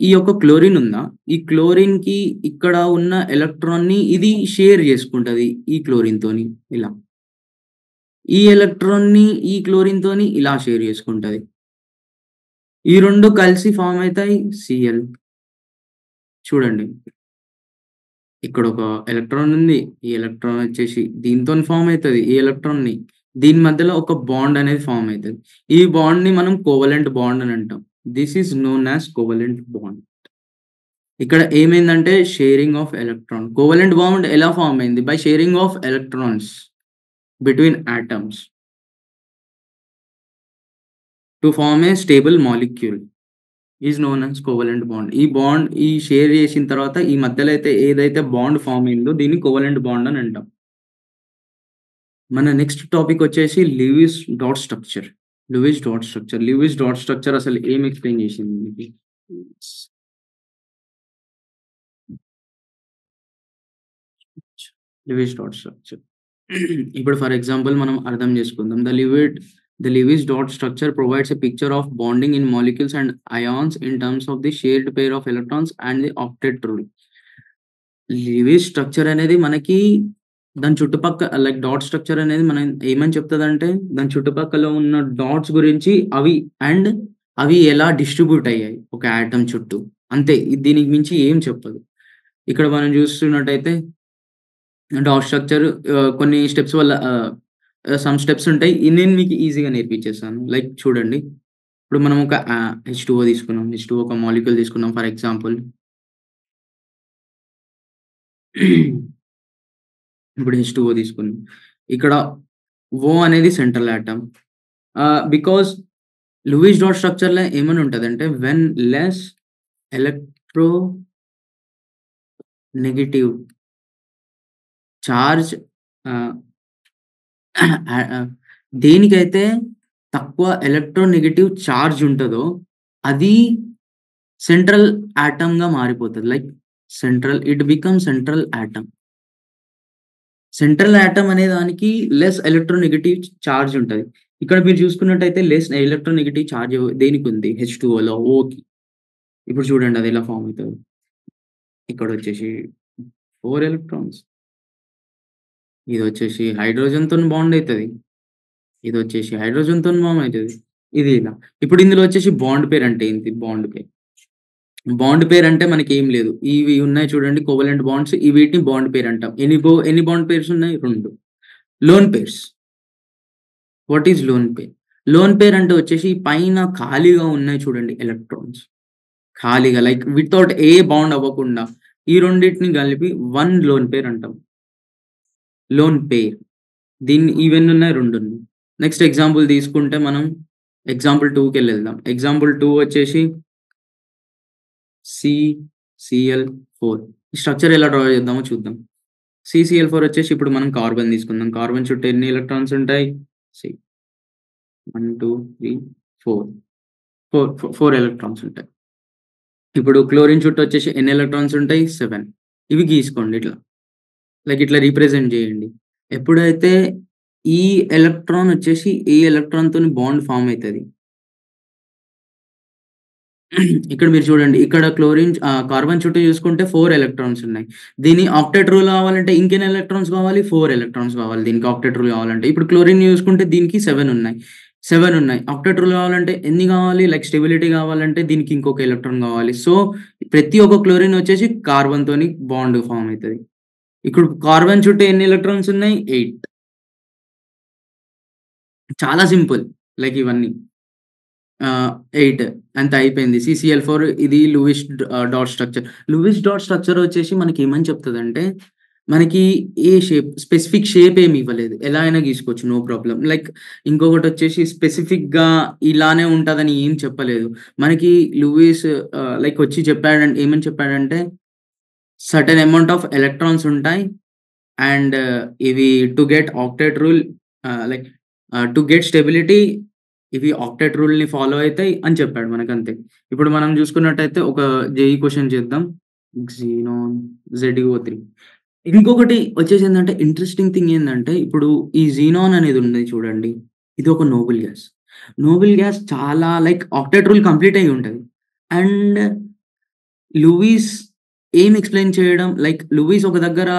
ఈ యొక్క క్లోరిన్ ఉందా? ఈ క్లోరిన్‌కి ఇక్కడ ఉన్న ఎలక్ట్రాన్‌ని ఇది షేర్ చేసుకుంటది ఈ క్లోరిన్‌తోని ఇలా. ఈ ఎలక్ట్రాన్‌ని ఈ క్లోరిన్‌తోని ఇలా షేర్ చేసుకుంటది. ఈ 2 కలిసి ఫార్మ్ అయితాయి Cl. చూడండి. ఇక్కడొక ఎలక్ట్రాన్ ఉంది. ఈ ఎలక్ట్రాన్ వచ్చేసి దీనితోని ఫార్మ్ అయితది. ఈ ఎలక్ట్రాన్‌ని. దీని మధ్యలో ఒక బాండ్ అనేది ఫార్మ్ అయితది. ఈ బాండ్‌ని మనం కోవలెంట్ బాండ్ అని అంటాం. This is known as covalent bond. ఇక్కడ ఏమైందంటే sharing of electron. Covalent bond ఎలా ఫార్మ్ అయింది? By sharing of electrons between atoms to form a stable molecule is known as covalent bond. ఈ షేర్ చేసిన తర్వాత ఈ మధ్యలో ఏదైతే బాండ్ ఫార్మ్ అయిందో దీన్ని కోవలెంట్ బాండ్ అని అంటాం. మన నెక్స్ట్ టాపిక్ వచ్చేసి Lewis dot structure. Lewis dot structure అసలు ఏం ఎక్స్‌ప్లెయిన్ చేసింది మనకి? Lewis dot structure. ఇప్పుడు ఫర్ ఎగ్జాంపుల్ మనం అర్థం చేసుకుందాం. The Lewis dot structure provides a picture of bonding in molecules and ions in terms of the shared pair of electrons and the octet rule. Levi's structure అనేది మనకి దాని like dot structure అనేది మనం ఏమని చెప్తదంటే దాని చుట్టుపక్కల ఉన్న డాట్స్ గురించి అవి ఎలా డిస్ట్రిబ్యూట్ అయ్యాయి ఒక ఆటమ్ చుట్టూ. అంతే. దీనికి మించి ఏం చెప్పదు. ఇక్కడ మనం చూస్తున్నట్టయితే డాట్ స్ట్రక్చర్ కొన్ని స్టెప్స్ వల్ల సమ్ స్టెప్స్ ఉంటాయి. నేను మీకు ఈజీగా నేర్పించేస్తాను. లైక్ చూడండి. ఇప్పుడు మనం ఒక H2O తీసుకున్నాం. H2O ఒక మాలిక్యూల్ తీసుకున్నాం ఫర్ ఎగ్జాంపుల్. ఇప్పుడు H2O తీసుకున్నాం. ఇక్కడ O అనేది central atom. Because Lewis dot స్ట్రక్చర్‌లో ఏమని ఉంటదంటే when less electronegative charge ah, దేనికైతే తక్కువ ఎలక్ట్రోనెగెటివ్ చార్జ్ ఉంటదో, అది సెంట్రల్ ఆటమ్‌గా మారిపోతది. Like it becomes central atom. Central atom అనే దానికి లెస్ ఎలక్ట్రోనెగెటివ్ చార్జ్ ఉంటది. ఇక్కడ మీరు చూసుకున్నట్టయితే లెస్ ఎలక్ట్రోనెగెటివ్ చార్జ్ దేనికుంది? H2Oలో Oకి. ఇప్పుడు చూడండి అది ఎలా ఫార్మ్ అయితదో. ఇక్కడొచ్చేసి 4 ఎలక్ట్రాన్స్. ఇదొచ్చేసి హైడ్రోజన్‌తోని బాండ్ అయితది. ఇదొచ్చేసి హైడ్రోజన్‌తోని ఫార్మ్ అయితది. ఇది ఇలా. ఇప్పుడు ఇందులో వచ్చేసి బాండ్ పేర్ అంటే ఏంటి? Bond pair. బాండ్ పేర్ అంటే మనకేం లేదు. ఇవి ఉన్నాయి చూడండి కోవలెంట్ బాండ్స్. వీటిని బాండ్ పేర్ అంటాం. ఎన్ని బాండ్ పేర్స్ ఉన్నాయి? 2. Loan pairs. What is lone pair? Lone pair అంటే వచ్చేసి పైన ఖాళీగా ఉన్నాయి చూడండి ఎలక్ట్రాన్స్. ఖాళీగా లైక్ వితౌట్ ఏ బాండ్ అవ్వకుండా ఈ రెండిటిని కలిపి 1 లోన్ పేర్ అంటాం. Lone pair. ఇవెన్నున్నాయి? 2 ఉన్నాయి. నెక్స్ట్ ఎగ్జాంపుల్ తీసుకుంటే మనం ఎగ్జాంపుల్ 2కెళ్ళెళ్దాం. ఎగ్జాంపుల్ 2 వచ్చేసి CCl4. ఈ స్ట్రక్చర్ ఎలా డ్రా చేద్దామో చూద్దాం. CCl4 వచ్చేసి ఇప్పుడు మనం కార్బన్ తీసుకుందాం. కార్బన్ చుట్టూ ఎన్ని ఎలక్ట్రాన్స్ ఉంటాయి? సి 1, 2, 3, 4. 4 ఎలక్ట్రాన్స్ ఉంటాయి. ఇప్పుడు క్లోరిన్ చుట్టూ వచ్చేసి ఎన్ని ఎలక్ట్రాన్స్ ఉంటాయి? 7. ఇవి గీసుకోండి ఇట్లా. లైక్ ఇట్లా రిప్రజెంట్ చేయండి. ఎప్పుడైతే ఈ ఎలక్ట్రాన్ వచ్చేసి ఈ ఎలక్ట్రాన్‌తోని బాండ్ ఫార్మ్ అయితది. ఇక్కడ మీరు చూడండి. ఇక్కడ కార్బన్ చుట్టూ చూసుకుంటే 4 ఎలక్ట్రాన్స్ ఉన్నాయి. దీని ఆక్టెట్ రూల్ కావాలంటే ఇంకెన్ని ఎలక్ట్రాన్స్ కావాలి? 4 ఎలక్ట్రాన్స్ కావాలి దీనికి ఆక్టెట్ రూల్ కావాలంటే. ఇప్పుడు క్లోరిన్ చూసుకుంటే దీనికి 7 ఉన్నాయి. 7 ఉన్నాయి. ఆక్టెట్ రూల్ కావాలంటే ఎన్ని కావాలి? లైక్ స్టెబిలిటీ కావాలంటే దీనికి ఇంకొక ఎలక్ట్రాన్ కావాలి. సో, ప్రతి ఒక్క క్లోరిన్ వచ్చేసి కార్బన్‌తోని బాండ్ ఫార్మ్ అయితది. ఇప్పుడు కార్బన్ చుట్టూ ఎన్ని ఎలక్ట్రాన్స్ ఉన్నాయి? 8. చాలా సింపుల్. లైక్ ఇవన్నీ. 8 అంతే అయిపోయింది. CCl4 ఇది dot structure. Lewis dot structure వచ్చేసి మనకేమని చెప్తదంటే, మనకి ఏ షేప్ స్పెసిఫిక్ షేప్ ఏమి ఇవ్వలేదు. ఎలా అయినా గీసుకోవచ్చు నో ప్రాబ్లమ్. లైక్ ఇంకొకటొచ్చేసి స్పెసిఫిక్‌గా ఇలానే ఉంటదని ఏం చెప్పలేదు. మనకి లూయిస్ లైక్ వచ్చి ఏమని చెప్పాడంటే, సర్టెన్ అమౌంట్ ఆఫ్ ఎలక్ట్రాన్స్ ఉంటాయి. అండ్ ఇవి to get octet rule like to get stability ఇవి ఆక్టెట్ రూల్‌ని ఫాలో అయితాయి అని చెప్పాడు మనకంతే. ఇప్పుడు మనం చూసుకున్నట్టయితే ఒక జేఈఈ క్వెషన్ చేద్దాం. క్సినాన్ ZeO3. ఇంకొకటి వచ్చేసి ఇంట్రెస్టింగ్ థింగ్ ఏందంటే ఇప్పుడు ఈ క్సినాన్ అనేది ఉంది చూడండి. ఇది ఒక నోబుల్ గ్యాస్. నోబుల్ గ్యాస్ చాలా లైక్ ఆక్టెట్ రూల్ కంప్లీట్ అయ్యి ఉంటది. అండ్ లూయిస్ ఏం ఎక్స్‌ప్లెయిన్ చేయడం లైక్ లూయిస్ ఒక దగ్గర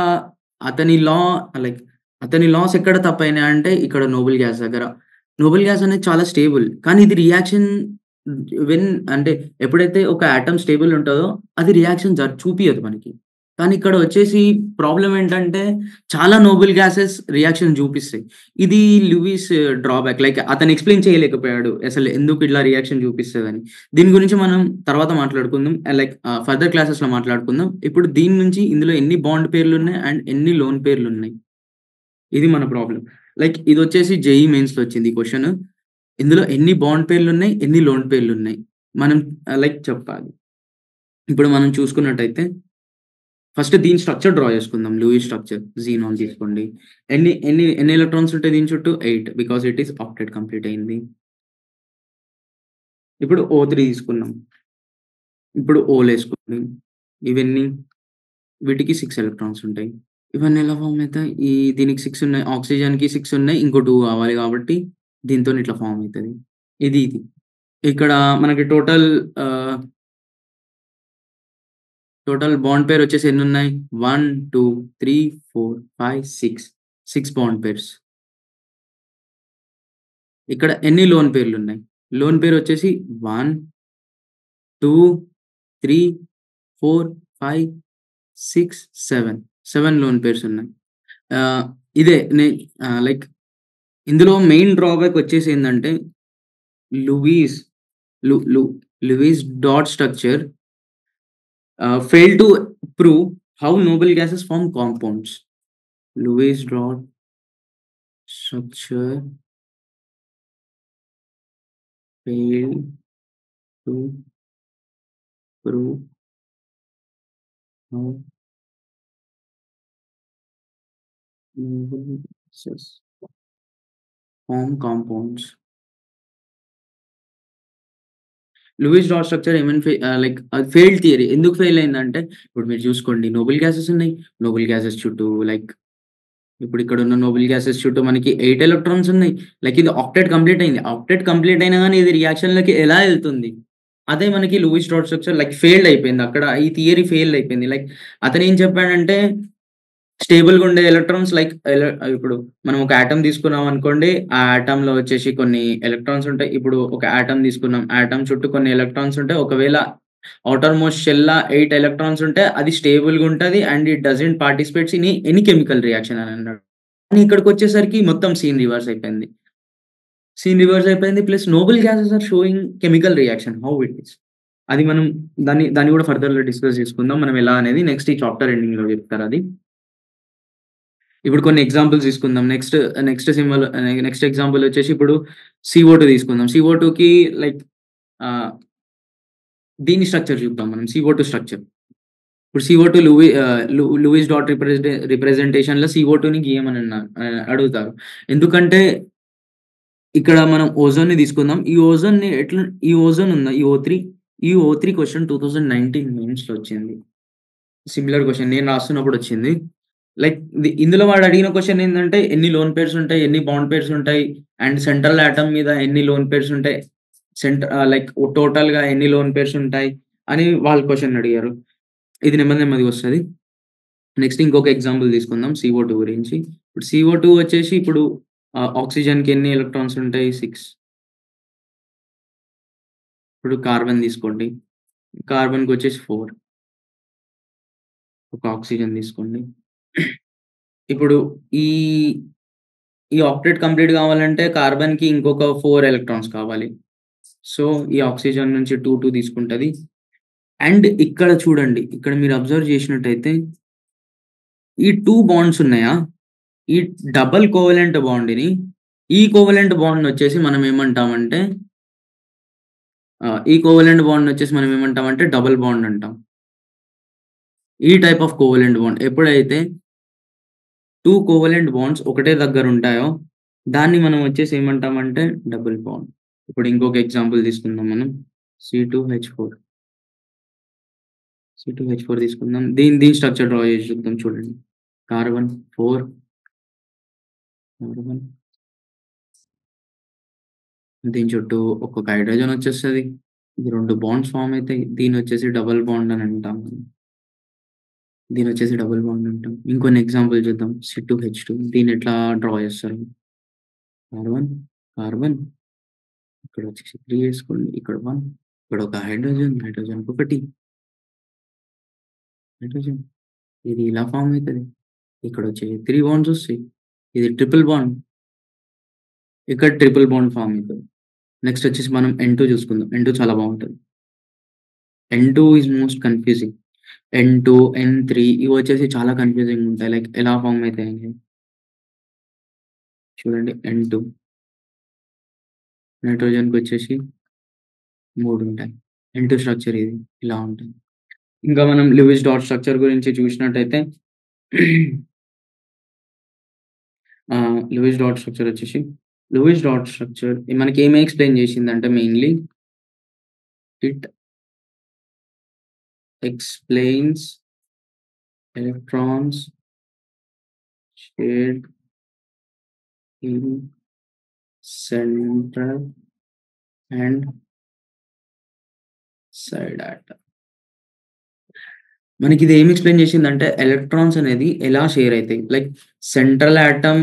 అతని లా లైక్ అతని లాస్ ఎక్కడ తప్పయినాయంటే ఇక్కడ నోబెల్ గ్యాస్ దగ్గర. నోబెల్ గ్యాస్ అనేది చాలా స్టేబుల్. కానీ ఇది రియాక్షన్ వెన్ అంటే ఎప్పుడైతే ఒక ఆటమ్ స్టేబుల్ ఉంటదో అది రియాక్షన్ చూపియదు మనకి. కానీ ఇక్కడ వచ్చేసి ప్రాబ్లమ్ ఏంటంటే చాలా నోబెల్ గ్యాసెస్ రియాక్షన్ చూపిస్తాయి. ఇది లూయిస్ డ్రాబ్యాక్. లైక్ అతను ఎక్స్‌ప్లెయిన్ చేయలేకపోయాడు. అసలు ఎందుకు ఇట్లా రియాక్షన్ చూపిస్తదని. దీని గురించి మనం తర్వాత మాట్లాడుకుందాం. లైక్ ఫర్దర్ క్లాసెస్‌లో మాట్లాడుకుందాం. ఇప్పుడు దీని నుంచి ఇందులో ఎన్ని బాండ్ పేర్లున్నాయి అండ్ ఎన్ని లోన్ పేర్లున్నాయి. ఇది మన ప్రాబ్లమ్. లైక్ ఇదొచ్చేసి జేఈఈ మెయిన్స్‌లో వచ్చింది ఈ క్వెషన్. ఇందులో ఎన్ని బాండ్ పేర్లున్నాయి, ఎన్ని లోన్ పేర్లున్నాయి. మనం లైక్ చెప్పాలి. ఇప్పుడు మనం చూసుకున్నట్టయితే ఫస్ట్ దీని స్ట్రక్చర్ డ్రా చేసుకుందాం. Lewis structure. క్సినాన్ తీసుకోండి. ఎన్ని ఎలక్ట్రాన్స్ ఉంటాయి దీని చుట్టూ? 8 because it is octet complete అయింది. ఇప్పుడు O3 తీసుకున్నాం. ఇప్పుడు Oలేసుకోండి. ఇవన్నీ వీటికి 6 ఎలక్ట్రాన్స్ ఉంటాయి. ఇవన్నీ ఎలా ఫార్మ్ అయితాయి? దీనికి 6 ఉన్నాయి. ఆక్సిజన్‌కి 6 ఉన్నాయి. ఇంకో 2 కావాలి కాబట్టి దీనితోని ఇట్లా ఫార్మ్ అయితది. ఇది. ఇక్కడ మనకి ఆహ్, టోటల్ బాండ్ పేర్ వచ్చేసి ఎన్నున్నాయి? 1, 2, 3, 4, 5, 6. 6 బాండ్ పేర్స్. ఇక్కడ ఎన్ని లోన్ పేర్లున్నాయి? లోన్ పేర్ వచ్చేసి 1, 2, 3, 4, 5, 6, 7. 7 లోన్ పేర్స్ ఉన్నాయి. ఆహ్, ఇదే లైక్ ఇందులో మెయిన్ డ్రాబ్యాక్ వచ్చేసి ఏందంటే లూయిస్ లు లు Lewis dot structure failed to prove how noble gases form compounds. Lewis dot structure failed to prove how noble gases form compounds. Lewis dot structure ఏమైనా like అది ఫెయిల్డ్ థియరీ. ఎందుకు fail అయిందంటే, ఇప్పుడు మీరు చూసుకోండి నోబెల్ గ్యాసెస్ ఉన్నాయి. Noble gases చుట్టూ like ఇప్పుడు ఇక్కడున్న నోబెల్ గ్యాసెస్ చుట్టూ మనకి 8 ఎలక్ట్రాన్స్ ఉన్నాయి. లైక్ ఇది ఆక్టెట్ కంప్లీట్ అయింది. ఆక్టెట్ కంప్లీట్ అయినా గాని ఇది రియాక్షన్‌లోకి ఎలా ఎళ్తుంది? అదే మనకి Lewis dot structure like failed అయిపోయింది. అక్కడ ఈ థియరీ ఫెయిల్ అయిపోయింది. లైక్ అతనేం చెప్పాడంటే స్టేబుల్‌గా ఉండే ఎలక్ట్రాన్స్ లైక్ ఇప్పుడు మనం ఒక ఆటమ్ తీసుకున్నాం అనుకోండి. ఆ ఆటమ్‌లో వచ్చేసి కొన్ని ఎలక్ట్రాన్స్ ఉంటాయి. ఇప్పుడు ఒక ఆటమ్ తీసుకున్నాం. ఆటమ్ చుట్టూ కొన్ని ఎలక్ట్రాన్స్ ఉంటాయి. ఒకవేళ ఔటర్ మోస్ట్ షెల్‌ల 8 ఎలక్ట్రాన్స్ ఉంటే అది స్టేబుల్‌గా ఉంటది. And it doesn't participates in any chemical reaction అని అన్నాడు. కానీ ఇక్కడికొచ్చేసరికి మొత్తం సీన్ రివర్స్ అయిపోయింది. సీన్ రివర్స్ అయిపోయింది. Plus noble gases are showing chemical reaction how it is. అది మనం దాన్ని కూడా ఫర్దర్‌లో డిస్కస్ చేసుకుందాం. మనం ఎలా అనేది నెక్స్ట్ ఈ చాప్టర్ ఎండింగ్‌లో చెప్తారది. ఇప్పుడు కొన్ని ఎగ్జాంపుల్స్ తీసుకుందాం. నెక్స్ట్ ఎగ్జాంపుల్ వచ్చేసి ఇప్పుడు సీఓ2 తీసుకుందాం. సీఓ2కి లైక్ ఆహ్, దీని స్ట్రక్చర్ చూద్దాం మనం సీఓ2 స్ట్రక్చర్. ఇప్పుడు సీఓ2 లూయిస్ డాట్ రిప్రజెంటేషన్‌లో సీఓ2ని గీయమని అడుగుతారు. ఎందుకంటే ఇక్కడ మనం ఓజోన్‌ని తీసుకుందాం. ఈ ఓజోన్ ఉందా? ఈ ఓ3 క్వెషన్ 2019 మెయిన్స్‌లో వచ్చింది. సిమిలర్ క్వెషన్ నేను రాస్తున్నప్పుడొచ్చింది. లైక్ ఇందులో వాడు అడిగిన క్వెషన్ ఏందంటే, ఎన్ని లోన్ పెయిర్స్ ఉంటాయి? ఎన్ని బాండ్ పెయిర్స్ ఉంటాయి? అండ్ సెంట్రల్ ఆటమ్ మీద ఎన్ని లోన్ పెయిర్స్ ఉంటాయి? లైక్ టోటల్‌గా ఎన్ని లోన్ పెయిర్స్ ఉంటాయి? అని వాళ్ళు క్వెషన్ అడిగారు. ఇది నెమ్మది నెమ్మదిగా వస్తది. నెక్స్ట్ ఇంకొక ఎగ్జాంపుల్ తీసుకుందాం సీఓ2 గురించి. ఇప్పుడు సీఓ2 వచ్చేసి ఇప్పుడు ఆక్సిజన్‌కి ఎన్ని ఎలక్ట్రాన్స్ ఉంటాయి? 6. ఇప్పుడు కార్బన్ తీసుకోండి. కార్బన్‌కొచ్చేసి 4. ఒక ఆక్సిజన్ తీసుకోండి. ఇప్పుడు ఈ ఈ ఆక్టేట్ కంప్లీట్ గావాలంటే కార్బన్‌కి ఇంకొక 4 ఎలక్ట్రాన్స్ కావాలి. సో, ఈ ఆక్సిజన్ నుంచి 2 తీసుకుంటది. అండ్ ఇక్కడ చూడండి. ఇక్కడ మీరు అబ్జర్వ్ చేసినట్టయితే ఈ 2 బాండ్స్ ఉన్నాయా? ఈ డబుల్ కోవలెంట్ బాండ్‌ని ఈ కోవలెంట్ బాండ్‌నొచ్చేసి మనం ఏమంటామంటే ఈ కోవలెంట్ బాండ్‌నొచ్చేసి మనం ఏమంటామంటే డబుల్ బాండ్ అంటాం. ఈ టైప్ ఆఫ్ కోవలెంట్ బాండ్ ఎప్పుడైతే 2 కోవలెంట్ బాండ్స్ ఒకటే దగ్గరుంటాయో దాన్ని మనం వచ్చేసి ఏమంటామంటే డబుల్ బాండ్. ఇప్పుడు ఇంకొక ఎగ్జాంపుల్ తీసుకుందాం మనం. సి2హెచ్4. సి2హెచ్4 తీసుకుందాం. దీని స్ట్రక్చర్ డ్రా చేసి చూద్దాం చూడండి. కార్బన్ 4 కార్బన్ దీని చుట్టూ ఒక్కొక్క హైడ్రోజన్ వచ్చేస్తది. ఇది 2 బాండ్స్ ఫార్మ్ అయితాయి. దీన్నొచ్చేసి డబుల్ బాండ్ అని అంటాం మనం. దీన్నొచ్చేసి డబుల్ బాండ్ అంటాం. ఇంకొన్ని ఎగ్జాంపుల్ చూద్దాం. సి2హెచ్2 దీన్ని ఎట్లా డ్రా చేస్తారు? కార్బన్, కార్బన్ ఇక్కడొచ్చేసి 3 ఏసుకోండి. ఇక్కడ 1 ఇక్కడ ఒక హైడ్రోజన్, హైడ్రోజన్‌కొకటి హైడ్రోజన్ ఇది ఇలా ఫార్మ్ అయితది. ఇక్కడొచ్చి 3 బాండ్స్ ఒస్తాయి. ఇది ట్రిపుల్ బాండ్. ఇక్కడ ట్రిపుల్ బాండ్ ఫార్మ్ అయితది. నెక్స్ట్ వచ్చేసి మనం ఎన్2 చూసుకుందాం. ఎన్2 చాలా బావుంటది. ఎన్2 ఈస్ మోస్ట్ కన్‌ఫ్యూజింగ్. ఎన్2, ఎన్3 ఇవొచ్చేసి చాలా కన్‌ఫ్యూజింగ్‌గా ఉంటాయి. లైక్ ఎలా ఫార్మ్ అయితాయని. చూడండి ఎన్2 నైట్రోజన్‌కొచ్చేసి 3 ఉంటాయి. ఎన్2 స్ట్రక్చర్ ఇది. ఇలా ఉంటుంది. ఇంకా మనం లూయిస్ డాట్ స్ట్రక్చర్ గురించి చూసినట్టయితే లూయిస్ డాట్ స్ట్రక్చర్ వచ్చేసి లూయిస్ డాట్ స్ట్రక్చర్ మనకేమి ఎక్స్‌ప్లెయిన్ చేసిందంటే mainly it explains electrons shared in central and side atom. మనకిది ఏమి ఎక్స్‌ప్లెయిన్ చేసిందంటే ఎలక్ట్రాన్స్ అనేది ఎలా షేర్ అయితాయి. Like central atom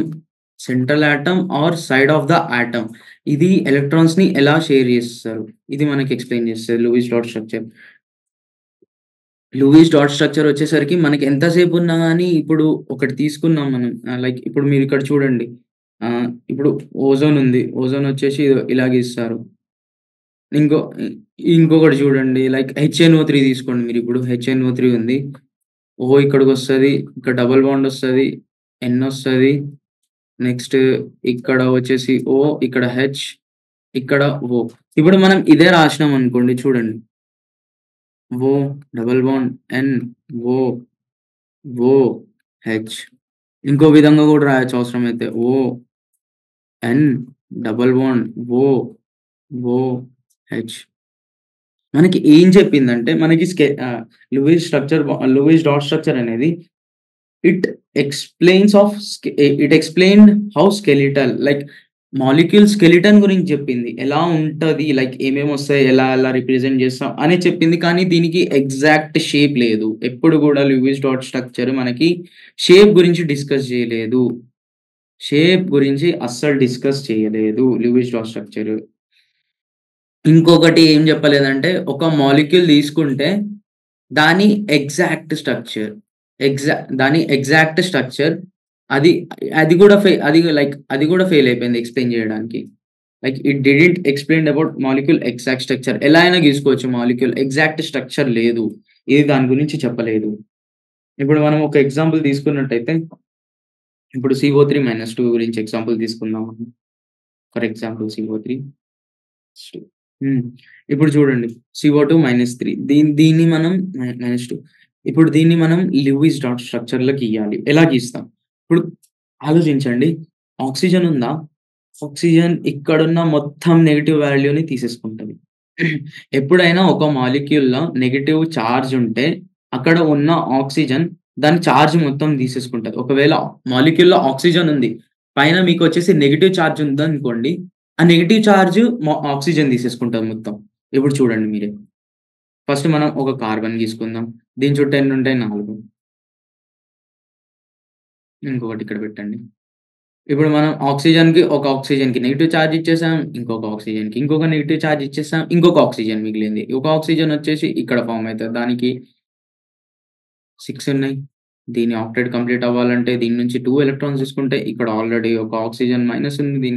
central atom or side of the atom. ఇది ఎలక్ట్రాన్స్‌ని ఎలా షేర్ చేస్తారు. ఇది మనకి ఎక్స్‌ప్లెయిన్ చేస్తది Lewis dot structure. Lewis dot structure వచ్చేసరికి మనకి ఎంత సేపున్నా గాని ఇప్పుడు ఒకటి తీసుకున్నాం మనం. లైక్ ఇప్పుడు మీరిక్కడ చూడండి. ఇప్పుడు ఓజోన్ ఉంది. ఓజోన్ వచ్చేసి ఇలాగ ఇస్తారు. ఇంకో ఇంకొకటి చూడండి. లైక్ హెచ్ఎన్ఓ3 తీసుకోండి మీరిప్పుడు. హెచ్ఎన్ఓ3 ఉంది. ఓ ఇక్కడికొస్తది. ఇక్కడ డబుల్ బాండ్ ఒస్తది. ఎన్ ఒస్తది. నెక్స్ట్ ఇక్కడ వచ్చేసి ఓ, ఇక్కడ హెచ్, ఇక్కడ ఓ. ఇప్పుడు మనం ఇదే రాసినామనుకోండి చూడండి. ఓ, డబుల్ బాండ్ ఎన్, ఓ, ఓ, హెచ్. ఇంకో విధంగా గూడా రాయొచ్చు అవసరమైతే. ఓ, ఎన్, డబుల్ బాండ్ ఓ, ఓ, హెచ్. మనకి ఏం చెప్పిందంటే మనకి లూయిస్ డాట్ స్ట్రక్చర్ అనేది it it explained how skeletal like molecule skeleton గురించి చెప్పింది. ఎలా ఉంటది? లైక్ ఏమేమొస్తాయి? ఎలా ఎలా రిప్రజెంట్ చేస్తాం అని చెప్పింది. కానీ దీనికి ఎగ్జాక్ట్ షేప్ లేదు. ఎప్పుడు గూడా లూయిస్ డాట్ స్ట్రక్చర్ మనకి షేప్ గురించి డిస్కస్ చేయలేదు. షేప్ గురించి అస్సలు డిస్కస్ చేయలేదు లూయిస్ డాట్ స్ట్రక్చర్. ఇంకొకటి ఏం చెప్పలేదంటే ఒక మాలిక్యూల్ తీసుకుంటే దాని ఎగ్జాక్ట్ స్ట్రక్చర్. దాని ఎగ్జాక్ట్ స్ట్రక్చర్ అది అది గూడా అది గూడా ఫెయిల్ అయిపోయింది ఎక్స్‌ప్లెయిన్ జేయడానికి. Like it didn't explain about molecule exact structure. ఎలా అయినా గీసుకోవచ్చు మాలిక్యూల్. ఎగ్జాక్ట్ స్ట్రక్చర్ లేదు. ఇది దాని గురించి చెప్పలేదు. ఇప్పుడు మనం ఒక ఎగ్జాంపుల్ తీసుకున్నట్టయితే, ఇప్పుడు CO3-2 గురించి ఎగ్జాంపుల్ తీసుకుందాం మనం. ఫర్ ఎగ్జాంపుల్ CO3 హ్మ్. ఇప్పుడు చూడండి. CO2-3 దీన్ని మనం -2 ఇప్పుడు దీన్ని మనం లూయిస్ డాట్ స్ట్రక్చర్‌లో గీయాలి. ఎలా గీస్తాం? ఇప్పుడు ఆలోచించండి. ఆక్సిజన్ ఉందా? ఆక్సిజన్ ఇక్కడున్న మొత్తం నెగెటివ్ వాల్యూని తీసేసుకుంటది. ఎప్పుడైనా ఒక మాలిక్యూల్‌లో నెగెటివ్ చార్జ్ ఉంటే, అక్కడ ఉన్న ఆక్సిజన్ దాని చార్జ్ మొత్తం తీసేసుకుంటది. ఒకవేళ మాలిక్యూల్‌లో ఆక్సిజన్ ఉంది. పైన మీకొచ్చేసి నెగెటివ్ చార్జ్ ఉందనుకోండి. ఆ నెగెటివ్ చార్జ్ ఆక్సిజన్ తీసేసుకుంటది మొత్తం. ఇప్పుడు చూడండి మీరే. ఫస్ట్ మనం ఒక కార్బన్ గీసుకుందాం. దీని చుట్టూ ఎన్నుంటాయి? 4. ఇంకొకటి ఇక్కడ పెట్టండి. ఇప్పుడు మనం ఆక్సిజన్‌కి నెగెటివ్ చార్జ్ ఇచ్చేసాం. ఇంకొక నెగెటివ్ చార్జ్ ఇచ్చేసాం. ఇంకొక ఆక్సిజన్ మిగిలింది. ఒక ఆక్సిజన్ వచ్చేసి ఇక్కడ ఫార్మ్ అయితది. దానికి 6 ఉన్నాయి. దీని ఆక్టెట్ కంప్లీట్ అవ్వాలంటే దీని నుంచి 2 ఎలక్ట్రాన్స్ తీసుకుంటే ఇక్కడ ఆల్రెడీ ఒక ఆక్సిజన్ మైనస్ ఉంది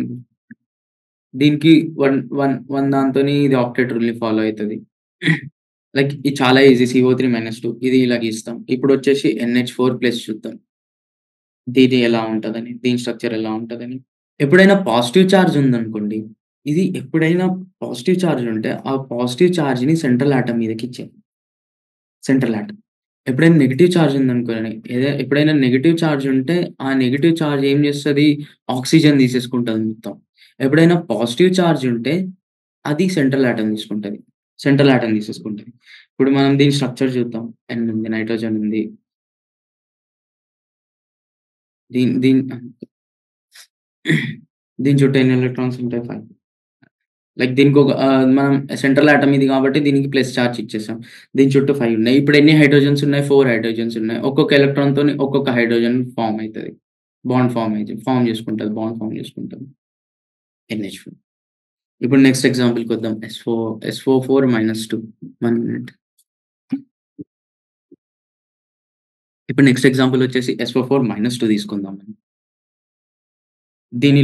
దీనికి 1 దాంతోని ఇది ఆక్టెట్ రూల్‌ని ఫాలో అయితది. లైక్ ఇది చాలా ఈజీ CO3-2 ఇది ఇలా గీస్తాం. ఇప్పుడొచ్చేసి NH4+ చూద్దాం. దీని ఎలా ఉంటదని, దీని స్ట్రక్చర్ ఎలా ఉంటదని. ఎప్పుడైనా పాజిటివ్ చార్జ్ ఉందనుకోండి. ఇది ఎప్పుడైనా పాజిటివ్ చార్జ్ ఉంటే, ఆ పాజిటివ్ చార్జ్‌ని సెంట్రల్ ఆటమ్ మీదకిచ్చేయాలి. Central atom. ఎప్పుడైనా నెగెటివ్ చార్జ్ ఉందనుకోండి. ఎప్పుడైనా నెగెటివ్ చార్జ్ ఉంటే, ఆ నెగెటివ్ చార్జ్ ఏం చేస్తది? ఆక్సిజన్ తీసేసుకుంటది మొత్తం. ఎప్పుడైనా పాజిటివ్ చార్జ్ ఉంటే, అది సెంట్రల్ ఆటమ్ తీసుకుంటది. సెంట్రల్ ఆటమ్ తీసేసుకుంటది. ఇప్పుడు మనం దీని స్ట్రక్చర్ చూద్దాం. N ఉంది, నైట్రోజన్ ఉంది. దీని దీని దీని చుట్టూ ఎన్ని ఎలక్ట్రాన్స్ ఉంటాయి? 5. లైక్ మనం సెంట్రల్ ఆటమ్ ఇది కాబట్టి దీనికి ప్లస్ చార్జ్ ఇచ్చేసాం. దీని చుట్టూ 5 ఉన్నాయి. ఇప్పుడు ఎన్ని హైడ్రోజన్స్ ఉన్నాయి? 4 హైడ్రోజన్స్ ఉన్నాయి. ఒక్కొక్క ఎలక్ట్రాన్‌తోని ఒక్కొక్క హైడ్రోజన్ ఫార్మ్ అయితది. బాండ్ ఫార్మ్ చేసుకుంటది. NH4. ఇప్పుడు నెక్స్ట్ ఎగ్జాంపుల్‌కొద్దాం. SO4-2 1 minute. ఇప్పుడు నెక్స్ట్ ఎగ్జాంపుల్ వచ్చేసి SO4-2 తీసుకుందాం. దీన్ని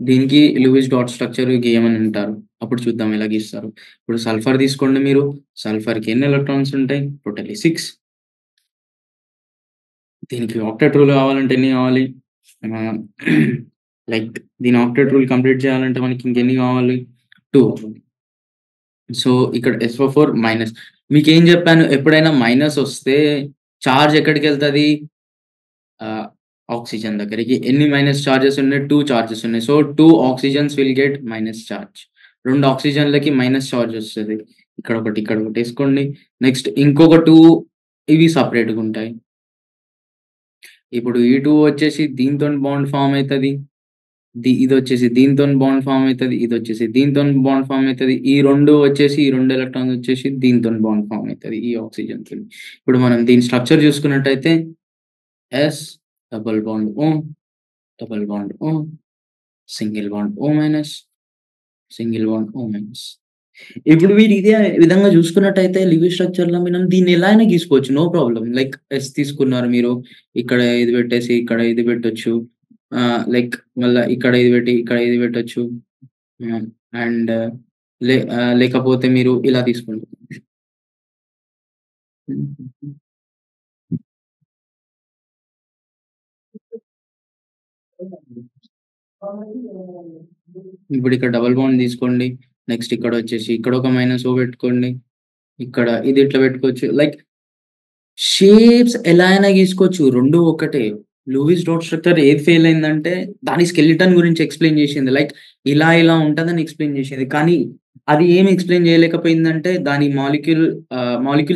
దీనికి లూయిస్ డాట్ స్ట్రక్చర్ గీయమని అంటారు. అప్పుడు చూద్దాం ఎలా గీస్తారు. ఇప్పుడు సల్ఫర్ తీసుకోండి మీరు. సల్ఫర్‌కి ఎన్ని ఎలక్ట్రాన్స్ ఉంటాయి? టోటల్లీ 6. దీనికి ఆక్టెట్ రూల్ కావాలంటే ఎన్ని కావాలి? ఆహ్, లైక్ దీని ఆక్టెట్ రూల్ కంప్లీట్ చేయాలంటే మనకి ఇంకెన్ని కావాలి? 2 కావాలి. సో, ఇక్కడ SO4-. మీకేం చెప్పాను? ఎప్పుడైనా మైనస్ వస్తే చార్జ్ ఎక్కడికెళ్తది? ఆహ్, ఆక్సిజన్ దగ్గరికి. ఎన్ని మైనస్ చార్జెస్ ఉన్నాయి? 2 చార్జెస్ ఉన్నాయి. So, 2 oxygens will get minus charge. 2 ఆక్సిజన్‌లకి మైనస్ చార్జ్ వస్తది. ఇక్కడొకటి, ఇక్కడొకటేసుకోండి. నెక్స్ట్ ఇంకొక 2 ఇవి సెపరేట్‌గుంటాయి. ఇప్పుడు ఈ 2 వచ్చేసి దీనితోని బాండ్ ఫార్మ్ అయితది. ఇదొచ్చేసి దీనితోని బాండ్ ఫార్మ్ అయితది. ఇదొచ్చేసి దీనితోని బాండ్ ఫార్మ్ అయితది. ఈ 2 ఎలక్ట్రాన్స్ వచ్చేసి దీనితోని బాండ్ ఫార్మ్ అయితది. ఈ ఆక్సిజన్‌తోని. ఇప్పుడు మనం దీని స్ట్రక్చర్ చూసుకున్నట్టయితే S double bond O, double bond O, single bond O-, single bond O-. ఇప్పుడు మీరు ఇదే విధంగా చూసుకున్నట్టయితే లివ్ స్ట్రక్చర్‌లో మనం దీన్ని ఎలా అయినా గీసుకోవచ్చు. No problem. లైక్ ఎస్ తీసుకున్నారు మీరు. ఇక్కడ ఇది పెట్టేసి ఇక్కడ ఇది పెట్టొచ్చు. లైక్ మళ్ళా ఇక్కడ ఇది పెట్టి ఇక్కడ ఇది పెట్టొచ్చు. హ్మ్. అండ్ లేకపోతే మీరు ఇలా తీసుకోండి. హుహు. ఇప్పుడు ఇక్కడ డబుల్ బాండ్ తీసుకోండి. నెక్స్ట్ ఇక్కడొచ్చేసి ఇక్కడ ఒక మైనస్ ఓ పెట్టుకోండి. ఇక్కడ ఇది ఇట్లా పెట్టుకోవచ్చు. లైక్ షేప్స్ ఎలా అయినా గీసుకోవచ్చు. 2 ఒకటే. లూయిస్ డాట్ స్ట్రక్చర్ ఏది ఫెయిల్ అయిందంటే, దాని స్కెలిటన్ గురించి ఎక్స్‌ప్లెయిన్ చేసింది. లైక్ ఇలా ఇలా ఉంటదని ఎక్స్‌ప్లెయిన్ చేసేది. కానీ అది ఏమి ఎక్స్‌ప్లెయిన్ చేయలేకపోయిందంటే, దాని మాలిక్యూల్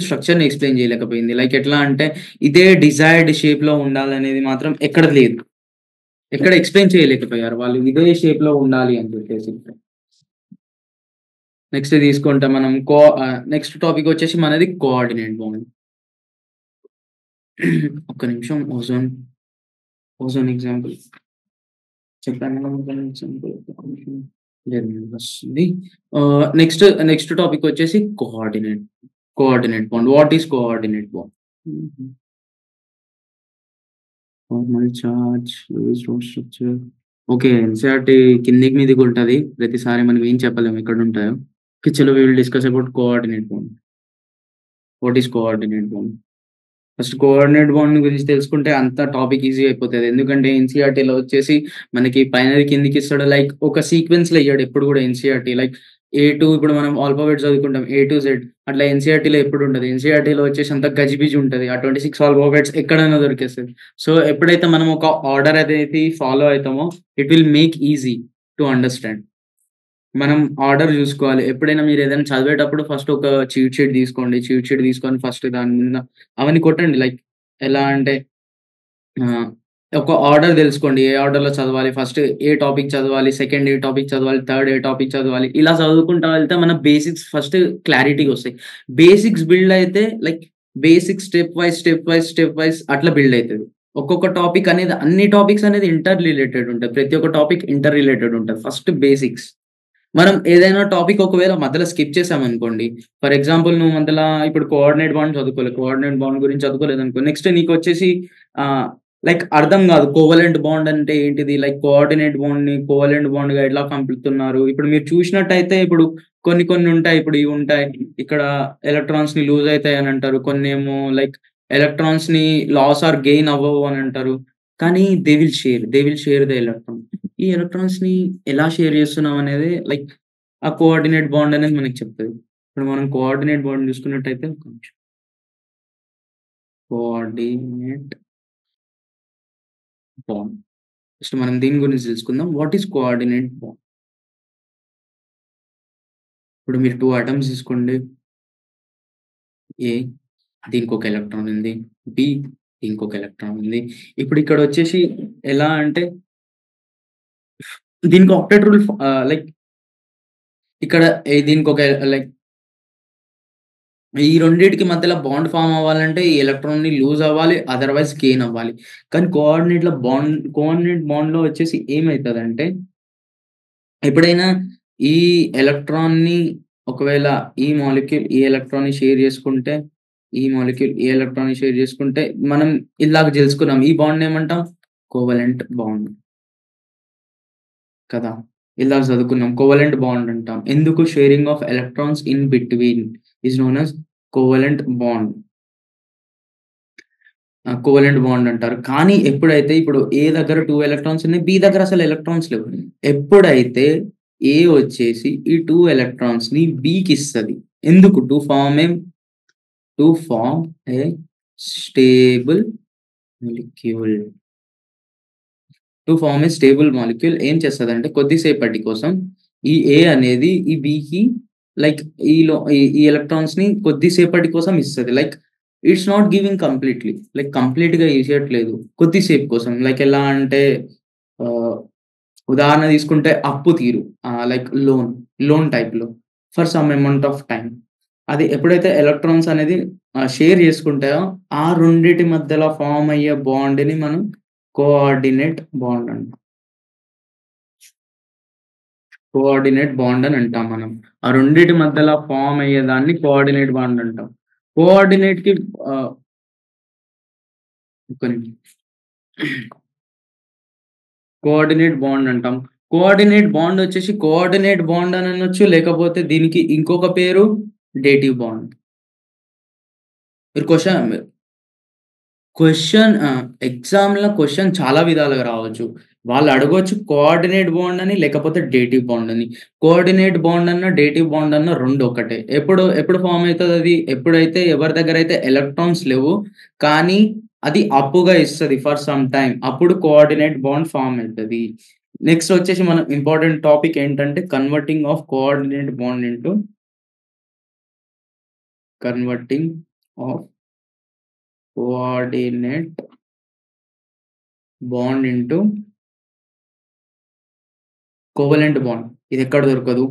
స్ట్రక్చర్‌ని ఎక్స్‌ప్లెయిన్ చేయలేకపోయింది. లైక్ ఎట్లా అంటే, ఇదే డిజైర్డ్ షేప్‌లో ఉండాలనేది మాత్రం ఎక్కడ లేదు. ఎక్కడ ఎక్స్‌ప్లెయిన్ చేయలేకపోయారు. వాళ్ళు ఇదే షేప్‌లో ఉండాలి అని చెప్పేసి. నెక్స్ట్ తీసుకుంటే మనం నెక్స్ట్ టాపిక్ వచ్చేసి మనది కోఆర్డినేట్ బాండ్. ఒక్క నిమిషం ఓజోన్ ఎగ్జాంపుల్ చెప్పాను కదా! ఓజోన్ ఎగ్జాంపుల్ ఒక్క నిమిషం. లేదు వస్తుంది. నెక్స్ట్ టాపిక్ వచ్చేసి coordinate bond. What is coordinate bond? హుహు. Normal charge, Lewis rod structure. Okay. NCERT కిందికి మీదికి ఉంటది. ప్రతిసారి మనం ఏం చెప్పలేము ఎక్కడుంటాయో. ఓకే. చలో we will discuss about coordinate bond. What is coordinate bond? First coordinate bond గురించి తెలుసుకుంటే అంతా టాపిక్ ఈజీ అయిపోతది. ఎందుకంటే ఎన్‌సీఈఆర్‌టీలో వచ్చేసి మనకి పైనది కిందకి ఇస్తాడు. లైక్ ఒక సీక్వెన్స్‌లో ఇయ్యడు ఎప్పుడు గూడా ఎన్‌సీఈఆర్‌టీ. లైక్ ఇప్పుడు మనం ఆల్ఫాబెట్ చదువుకుంటాం ఏ-జెడ్ అట్లా ఎన్‌సీఈఆర్‌టీలో ఎప్పుడు ఉండదు. ఎన్‌సీఈఆర్‌టీలో వచ్చేసి అంతా గజిబిజి ఉంటది. ఆ 26 ఆల్ఫాబెట్స్ ఎక్కడైనా దొరికేస్తది. సో, ఎప్పుడైతే మనం ఒక ఆర్డర్ అనేది ఫాలో అయితామో it will make easy to understand. మనం ఆర్డర్ జూసుకోవాలి. ఎప్పుడైనా మీరేదైనా చదివేటప్పుడు ఫస్ట్ ఒక చీట్ షీట్ తీసుకోండి. చీట్ షీట్ తీసుకొని ఫస్ట్ దాని మీద అవన్నీ కొట్టండి. లైక్ ఎలా అంటే ఆహ్, ఒక ఆర్డర్ దెలుసుకోండి. ఏ ఆర్డర్‌లో చదవాలి? ఫస్ట్ ఏ టాపిక్ చదవాలి? సెకండ్ ఏ టాపిక్ చదవాలి? థర్డ్ ఏ టాపిక్ చదవాలి? ఇలా చదువుకుంటా వెళ్తే మన బేసిక్స్ ఫస్ట్ క్లారిటీగొస్తాయి. బేసిక్స్ బిల్డ్ అయితే లైక్ బేసిక్స్ స్టెప్ వైస్ అట్లా బిల్డ్ అయితది. ఒక్కొక్క టాపిక్ అనేది అన్ని టాపిక్స్ అనేది ఇంటర్ రిలేటెడ్ ఉంటది. ప్రతి ఒక్క టాపిక్ ఇంటర్ రిలేటెడ్ ఉంటది. First basics. మనం ఏదైనా టాపిక్ ఒకవేళ మధ్యలో స్కిప్ చేసామనుకోండి. ఫర్ ఎగ్జాంపుల్ నువ్వు మధ్యల ఇప్పుడు కోఆర్డినేట్ బాండ్ చదువుకోలే. కోఆర్డినేట్ బాండ్ గురించి చదువుకోలేదనుకో. నెక్స్ట్ నీకొచ్చేసి ఆహ్, లైక్ అర్థం గాదు. కోవలెంట్ బాండ్ అంటే ఏంటిది? లైక్ కోఆర్డినేట్ బాండ్‌ని కోవలెంట్ బాండ్‌గా ఎలా కలుపుతున్నారు? ఇప్పుడు మీరు చూసినట్టయితే ఇప్పుడు కొన్ని కొన్ని ఉంటాయి. ఇప్పుడు ఇవి ఉంటాయి. ఇక్కడ ఎలక్ట్రాన్స్‌ని లూజ్ అయితాయని అంటారు. కొన్నేమో లైక్ ఎలక్ట్రాన్స్‌ని లాస్ ఆర్ గెయిన్ అవ్వవు అని అంటారు. కానీ they will share the electron. ఈ ఎలక్ట్రాన్స్‌ని ఎలా షేర్ చేస్తున్నాం అనేది లైక్ ఆ కోఆర్డినేట్ బాండ్ అనేది మనకి చెప్తది. ఇప్పుడు మనం కోఆర్డినేట్ బాండ్ చూసుకున్నట్టయితే ఒక్క నిమిషం. Coordinate bond. ఫస్ట్ మనం దీని గురించి తెలుసుకుందాం. What is coordinate bond? ఇప్పుడు మీరు 2 అటామ్స్ తీసుకోండి. ఏ దీనికొక ఎలక్ట్రాన్ ఉంది. బి దీనికొక ఎలక్ట్రాన్ ఉంది. ఇప్పుడు ఇక్కడ వచ్చేసి ఎలా అంటే దీనికి ఆక్టెట్ రూల్ లైక్ ఇక్కడ దీనికొక లైక్ ఈ రెండిటికి మధ్యలో బాండ్ ఫార్మ్ అవ్వాలంటే ఈ ఎలక్ట్రాన్‌ని లూజ్ అవ్వాలి. అదర్‌వైజ్ గెయిన్ అవ్వాలి. కానీ కోఆర్డినేట్ బాండ్‌లో వచ్చేసి ఏమైతదంటే ఎప్పుడైనా ఈ ఎలక్ట్రాన్‌ని ఒకవేళ ఈ ఎలక్ట్రాన్‌ని షేర్ చేసుకుంటే, ఈ మాలిక్యూల్ ఈ ఎలక్ట్రాన్‌ని షేర్ చేసుకుంటే మనం ఇందాక తెలుసుకున్నాం. ఈ బాండ్‌ని ఏమంటాం? కోవలెంట్ బాండ్ కదా! ఇందాక చదువుకున్నాం. కోవలెంట్ బాండ్ అంటాం. ఎందుకు? Sharing of electrons in between is known as covalent bond. Covalent bond అంటారు. కానీ ఎప్పుడైతే ఇప్పుడు ఏ దగ్గర 2 ఎలక్ట్రాన్స్ ఉన్నాయి. బి దగ్గర అసలు ఎలక్ట్రాన్స్ లేవు. ఎప్పుడైతే ఏ వచ్చేసి ఈ 2 ఎలక్ట్రాన్స్‌ని బికిస్తది. ఎందుకు? To form a stable molecule. ఏం చేస్తదంటే కొద్దిసేపటి కోసం ఈ ఏ అనేది ఈ బికి లైక్ ఈ ఎలక్ట్రాన్స్‌ని కొద్దిసేపటి కోసం ఇస్తది. Like it's not giving completely. Like కంప్లీట్‌గా ఇయ్యట్లేదు. కొద్దిసేపు కోసం. లైక్ ఎలా అంటే ఆహ్, ఉదాహరణ తీసుకుంటే అప్పు తీరు. లైక్ లోన్ టైప్‌లో for some amount of time. అది ఎప్పుడైతే ఎలక్ట్రాన్స్ అనేది షేర్ చేసుకుంటాయో ఆ రెండిటి మధ్యలో ఫార్మ్ అయ్యే బాండ్‌ని మనం కోఆర్డినేట్ బాండ్ అంటాం. కోఆర్డినేట్ బాండ్ అని అంటాం మనం. ఆ రెండిటి మధ్యల ఫార్మ్ అయ్యేదాన్ని కోఆర్డినేట్ బాండ్ అంటాం. కోఆర్డినేట్‌కి ఆహ్, ఒక్క నిమిషం. కోఆర్డినేట్ బాండ్ అంటాం. కోఆర్డినేట్ బాండ్ వచ్చేసి కోఆర్డినేట్ బాండ్ అని అనొచ్చు. లేకపోతే దీనికి ఇంకొక పేరు డేటివ్ బాండ్. మీరు ఎగ్జామ్‌లో క్వెషన్ చాలా విధాలుగా రావచ్చు. వాళ్ళు అడగొచ్చు కోఆర్డినేట్ బాండ్ అని, లేకపోతే డేటివ్ బాండ్ అని. కోఆర్డినేట్ బాండ్ అన్నా, డేటివ్ బాండ్ అన్నా 2 ఒకటే. ఎప్పుడు ఫార్మ్ అయితదది? ఎప్పుడైతే ఎవరి దగ్గరైతే ఎలక్ట్రాన్స్ లేవు, కానీ అది అప్పుగా ఇస్తది ఫర్ సమ్ టైమ్. అప్పుడు కోఆర్డినేట్ బాండ్ ఫార్మ్ అయితది. నెక్స్ట్ వచ్చేసి మన ఇంపార్టెంట్ టాపిక్ ఏంటంటే converting of coordinate bond into converting of coordinate bond into covalent bond. ఇదెక్కడ దొరకదు.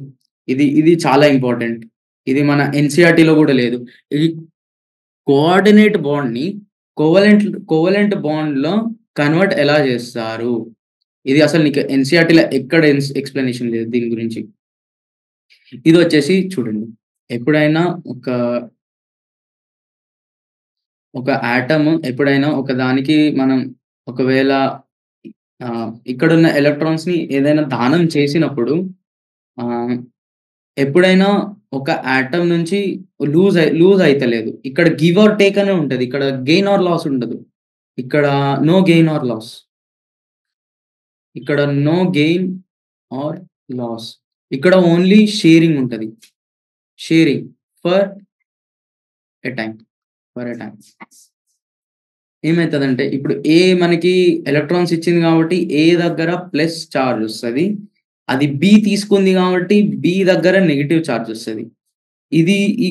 ఇది చాలా ఇంపార్టెంట్. ఇది మన ఎన్‌సీఈఆర్‌టీలో గూడా లేదు. ఈ కోఆర్డినేట్ బాండ్‌ని కోవలెంట్ కోవలెంట్ బాండ్‌లో కన్వర్ట్ ఎలా జేస్తారు? ఇది అసలు నీకు ఎన్‌సీఈఆర్‌టీలో ఎక్కడ ఎక్స్‌ప్లనేషన్ లేదు దీని గురించి. ఇదొచ్చేసి చూడండి. ఎప్పుడైనా ఒక, ఒక యాటమ్ ఎప్పుడైనా ఒక దానికి మనం ఒకవేళ ఇక్కడున్న ఎలక్ట్రాన్స్‌ని ఏదైనా దానం చేసినప్పుడు ఆహ్ ఎప్పుడైనా ఒక యాటమ్ నుంచి లూజ్ అయితలేదు. ఇక్కడ గివ్ ఆర్ టేక్ అనే ఉంటది. ఇక్కడ గెయిన్ ఆర్ లాస్ ఉండదు. ఇక్కడ నో గెయిన్ ఆర్ లాస్. ఇక్కడ నో గెయిన్ ఆర్ లాస్. ఇక్కడ ఓన్లీ షేరింగ్ ఉంటది. Sharing for a time. For a time. ఏమైతదంటే ఇప్పుడు మనకి ఎలక్ట్రాన్స్ ఇచ్చింది కాబట్టి దగ్గర ప్లస్ చార్జ్ ఒస్తది. అది తీసుకుంది కాబట్టి దగ్గర నెగెటివ్ చార్జ్ ఒస్తది. ఇది ఈ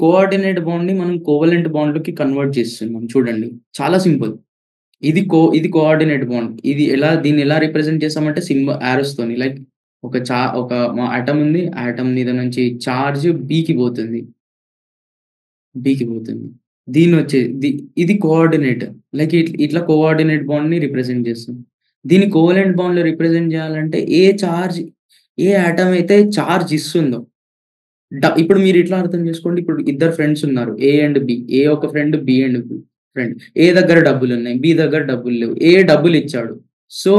కోఆర్డినేట్ బాండ్‌ని మనం కోవలెంట్ బాండ్‌లోకి కన్వర్ట్ చేస్తున్నాం చూడండి. చాలా సింపుల్. ఇది కోఆర్డినేట్ బాండ్. దీన్ని ఎలా రిప్రజెంట్ చేస్తామంటే యారోస్‌తోని లైక్ ఒక ఆటమ్ ఉంది. ఆటమ్ మీద నుంచి చార్జ్ బికి పోతుంది. దీన్నొచ్చే ది ఇది కోఆర్డినేట్. లైక్ ఇట్లా కోఆర్డినేట్ బాండ్‌ని రిప్రజెంట్ చేస్తాం. దీన్ని కోవలెంట్ బాండ్‌లో రిప్రజెంట్ చేయాలంటే ఏ ఆటమ్ అయితే చార్జ్ ఇస్తుందో ఇప్పుడు మీరిట్లా అర్థం చేసుకోండి. ఇప్పుడు ఇద్దరు ఫ్రెండ్స్ ఉన్నారు. ఏ అండ్ బి. ఏ ఒక friend, B and friend. A దగ్గర డబ్బులున్నాయి. బి దగ్గర డబ్బులు లేవు. డబ్బులిచ్చాడు. సో,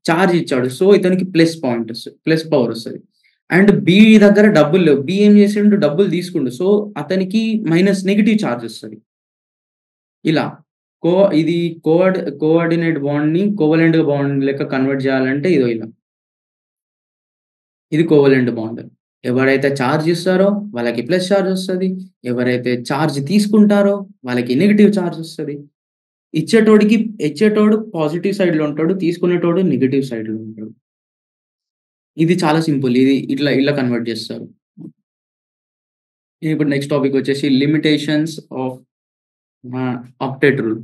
చార్జ్ ఇచ్చాడు. సో, ఇతనికి ప్లస్ పవర్ ఒస్తది. అండ్ బి దగ్గర డబ్బులు లేవు. బి ఏం చేసిండు డబ్బులు తీసుకుండు. సో, అతనికి నెగెటివ్ చార్జ్ ఒస్తది. ఇలా కో ఇది కోఆర్డినేట్ బాండ్‌ని కోవలెంట్ బాండ్ లెక్క కన్వర్ట్ చేయాలంటే ఇలా. ఇది కోవలెంట్ బాండ్. ఎవరైతే చార్జ్ ఇస్తారో వాళ్ళకి ప్లస్ చార్జ్ ఒస్తది. ఎవరైతే చార్జ్ తీసుకుంటారో వాళ్ళకి నెగెటివ్ చార్జ్ ఒస్తది. ఇచ్చేటోడు పాజిటివ్ సైడ్‌లో ఉంటాడు. తీసుకునేటోడు నెగెటివ్ సైడ్‌లో ఉంటాడు. ఇది చాలా సింపుల్. ఇది ఇలా కన్వర్ట్ జేస్తారు. ఇప్పుడు నెక్స్ట్ టాపిక్ వచ్చేసి limitations of octet rule.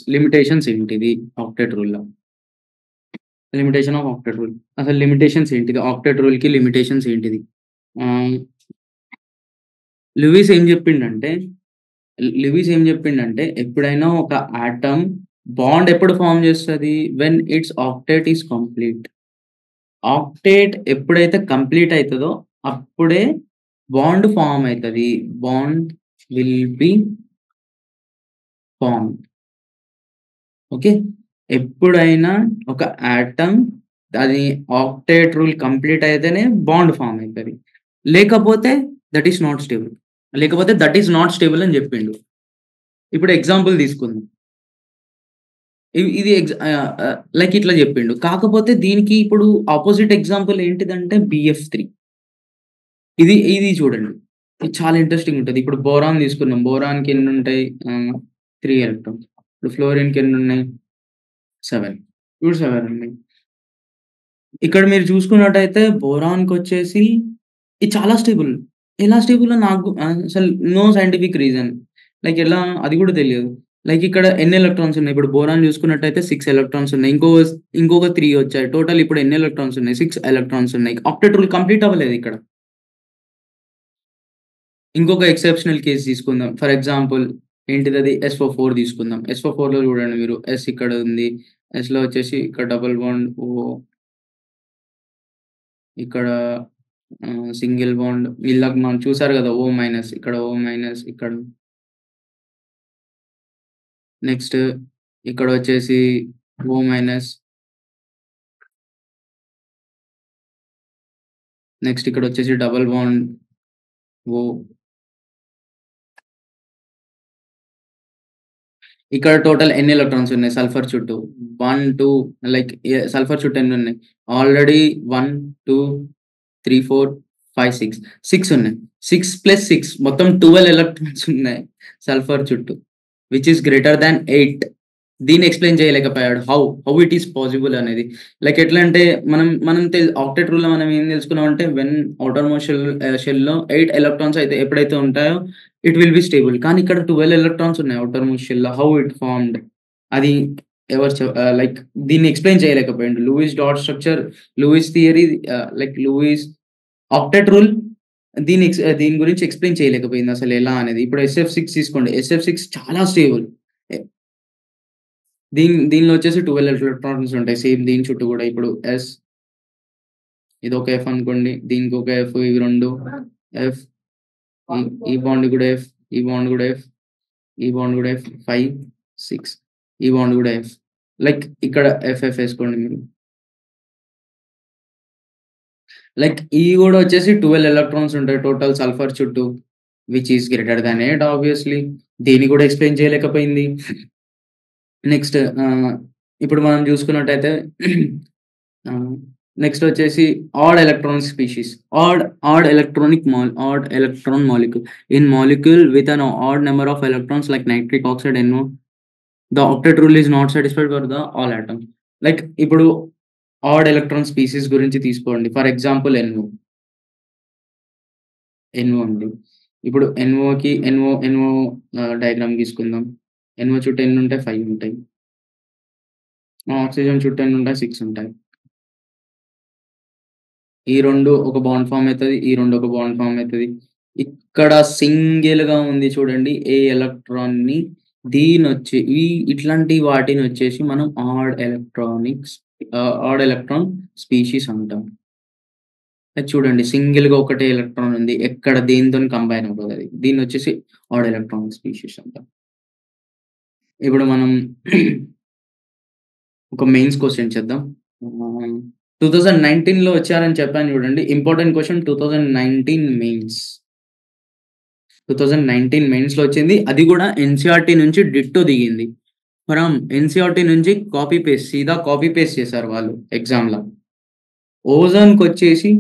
Limitations ఏంటిది ఆక్టేట్ రూల్‌లో? Limitation of octet rule. అసలు లిమిటేషన్స్ ఏంటిది? ఆక్టేట్ రూల్‌కి లిమిటేషన్స్ ఏంటిది? ఆహ్, లూయిస్ ఏం జెప్పిండంటే ఎప్పుడైనా ఒక ఆటమ్ బాండ్ ఎప్పుడు ఫార్మ్ జేస్తది? When its octet is complete. Octet ఎప్పుడైతే కంప్లీట్ అయితదో అప్పుడే బాండ్ ఫార్మ్ అయితది. Bond will be formed. Okay. ఎప్పుడైనా ఒక ఆటమ్ అది ఆక్టేట్ రూల్ కంప్లీట్ అయితేనే బాండ్ ఫార్మ్ అయితది. లేకపోతే దట్ ఈస్ నాట్ స్టేబుల్. అని జెప్పిండు. ఇప్పుడు ఎగ్జాంపుల్ తీసుకుందాం. ఇది లైక్ ఇట్లా జెప్పిండు. కాకపోతే దీనికి ఇప్పుడు అపోజిట్ ఎగ్జాంపుల్ ఏంటిదంటే BF3. ఇది చూడండి. ఇది చాలా ఇంట్రెస్టింగ్ ఉంటది. ఇప్పుడు బోరాన్ తీసుకుందాం. బోరాన్‌కి ఎన్నుంటాయి? 3 ఎలక్ట్రాన్స్. ఇప్పుడు ఫ్లోరిన్‌కి ఎన్నున్నాయి? 7. ఇప్పుడు 7 ఉన్నాయి. ఇక్కడ మీరు చూసుకున్నట్టయితే బోరాన్‌కొచ్చేసి ఇది చాలా స్టేబుల్. ఎలా స్టేబులో నాకు అసలు నో సైంటిఫిక్ రీజన్. లైక్ ఎలా అది గూడా తెలియదు. లైక్ ఇక్కడ ఎన్ని ఎలక్ట్రాన్స్ ఉన్నాయి? ఇప్పుడు బోరాన్ చూసుకున్నట్టయితే 6 ఎలక్ట్రాన్స్ ఉన్నాయి. ఇంకొక 3 వచ్చాయి. టోటల్ ఇప్పుడు ఎన్ని ఎలక్ట్రాన్స్ ఉన్నాయి? 6 ఎలక్ట్రాన్స్ ఉన్నాయి. ఆక్టేట్ రూల్ కంప్లీట్ అవ్వలేదు ఇక్కడ. ఇంకొక ఎక్సెప్షనల్ కేస్ తీసుకుందాం. ఫర్ ఎగ్జాంపుల్ ఏంటిదది? SO4 తీసుకుందాం. SO4లో చూడండి మీరు S ఇక్కడ ఉంది. Sలో వచ్చేసి ఇక్కడ డబుల్ బాండ్ O, ఇక్కడ సింగిల్ బాండ్ వీళ్ళకి మనం చూసారు కదా! O-, ఇక్కడ O-, ఇక్కడ నెక్స్ట్ ఇక్కడొచ్చేసి O-, నెక్స్ట్ ఇక్కడొచ్చేసి డబుల్ బాండ్ O. ఇక్కడ టోటల్ ఎన్ని ఎలక్ట్రాన్స్ ఉన్నాయి సల్ఫర్ చుట్టూ? 1, 2 లైక్ సల్ఫర్ చుట్టూ ఎన్నున్నాయి? ఆల్రెడీ 1, 2, 3, 4, 5, 6 ఉన్నాయి. 6 + 6 మొత్తం 12 ఎలక్ట్రాన్స్ ఉన్నాయి సల్ఫర్ చుట్టూ. Which is greater than 8. దీన్ని ఎక్స్‌ప్లెయిన్ చేయలేకపోయాడు. హౌ ఇట్ ఈస్ పాసిబుల్ అనేది. లైక్ ఎట్లా అంటే మనం ఆక్టెట్ రూల్‌లో మనం ఏం తెలుసుకున్నామంటే వెన్ ఔటర్‌మోస్ట్ షెల్‌లో 8 ఎలక్ట్రాన్స్ అయితే ఎప్పుడైతే ఉంటాయో ఇట్ విల్ బి స్టేబుల్. కానీ ఇక్కడ 12 ఎలక్ట్రాన్స్ ఉన్నాయి ఔటర్‌మోస్ట్ షెల్‌లో. How it formed? అది లైక్ దీన్ని ఎక్స్‌ప్లెయిన్ చేయలేకపోయిండు. Lewis dot structure, Lewis theory Lewis octet rule దీని గురించి ఎక్స్‌ప్లెయిన్ చేయలేకపోయింది అసలు ఎలా అనేది. ఇప్పుడు SF6 తీసుకోండి. SF6 చాలా స్టేబుల్. ఎ దీనిలో వచ్చేసి 12 ఎలక్ట్రాన్స్ ఉంటాయి. సేమ్ దీని చుట్టూ గూడా. ఇప్పుడు ఇదొక F అనుకోండి. దీనికొక F, ఇవి 2 F, ఈ బాండ్ గూడా F, ఈ బాండ్ గూడా F, ఈ బాండ్ గూడా F, 5, 6 ఈ బాండ్ గూడా F. లైక్ ఇక్కడ FF ఏసుకోండి మీరు. లైక్ ఇయి గూడా వచ్చేసి 12 ఎలక్ట్రాన్స్ ఉంటాయి టోటల్ సల్ఫర్ చుట్టూ. Which is greater than 8 obviously. దీన్ని గూడా ఎక్స్‌ప్లెయిన్ చేయలేకపోయింది. నెక్స్ట్ ఇప్పుడు మనం చూసుకున్నట్టయితే నెక్స్ట్ వచ్చేసి odd electronic species. Odd electron molecule. In molecule with an odd number of electrons like nitric oxide NO, the octet rule is not satisfied for the all atoms. Like ఇప్పుడు odd electron species గురించి తీసుకోండి. For example NO అండి. ఇప్పుడు NO diagram గీసుకుందాం. NO చుట్టూ ఎన్ని ఉంటాయి? 5 ఉంటాయి. Oxygen చుట్టూ ఎన్ని ఉంటాయి? 6 ఉంటాయి. ఈ 2 ఒక బాండ్ ఫార్మ్ అయితది. ఈ 2 ఒక బాండ్ ఫార్మ్ అయితది. ఇక్కడ సింగిల్‌గా ఉంది చూడండి ఏ ఎలక్ట్రాన్‌ని ఇట్లాంటి వాటినొచ్చేసి మనం ఆడ్ ఎలక్ట్రాన్ స్పీషీస్ అంటాం. అది చూడండి సింగిల్‌గా ఒకటే ఎలక్ట్రాన్ ఉంది. ఎక్కడ దేనితోని కంబైన్ అవ్వదది. దీన్నొచ్చేసి ఆడ్ ఎలక్ట్రాన్ స్పీషీస్ అంటాం. ఇప్పుడు మనం ఒక మెయిన్స్ క్వెషన్ చేద్దాం. 2019లో వచ్చారని చెప్పాను చూడండి. Important question 2019 mains. 2019 మెయిన్స్‌లో వచ్చింది. అది గూడా ఎన్‌సీఈఆర్‌టీ నుంచి డిట్టో దిగింది. ఫ్రమ్ ఎన్‌సీఈఆర్‌టీ నుంచి సీదా కాపీ పేస్ట్ చేశారు వాళ్ళు ఎగ్జామ్‌ల. ఓజోన్‌కొచ్చేసి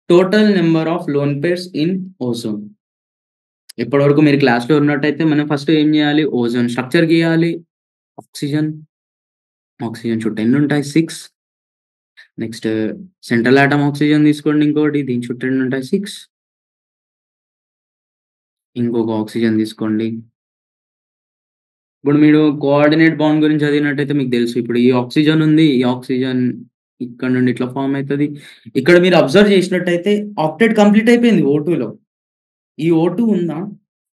total number of lone pairs in ozone. ఇప్పటివరకు మీరు క్లాస్‌లో ఉన్నట్టయితే మనం ఫస్ట్ ఏం జేయాలి? ఓజోన్ స్ట్రక్చర్ గీయాలి. ఆక్సిజన్ చుట్టూ ఎన్నుంటాయి? 6. నెక్స్ట్ సెంట్రల్ ఆటమ్ ఆక్సిజన్ తీసుకోండి ఇంకోటి. దీని చుట్టూ ఎన్నుంటాయి? 6. ఇంకొక ఆక్సిజన్ తీసుకోండి. ఇప్పుడు మీరు కోఆర్డినేట్ బాండ్ గురించి చదివినట్టయితే మీకు తెలుసు. ఇప్పుడు ఈ ఆక్సిజన్ ఉంది. ఈ ఆక్సిజన్ ఇక్కడ నుండి ఇట్లా ఫార్మ్ అయితది. ఇక్కడ మీరు అబ్జర్వ్ చేసినట్టయితే ఆక్టెట్ కంప్లీట్ అయిపోయింది O2లో. ఈ O2 ఉందా?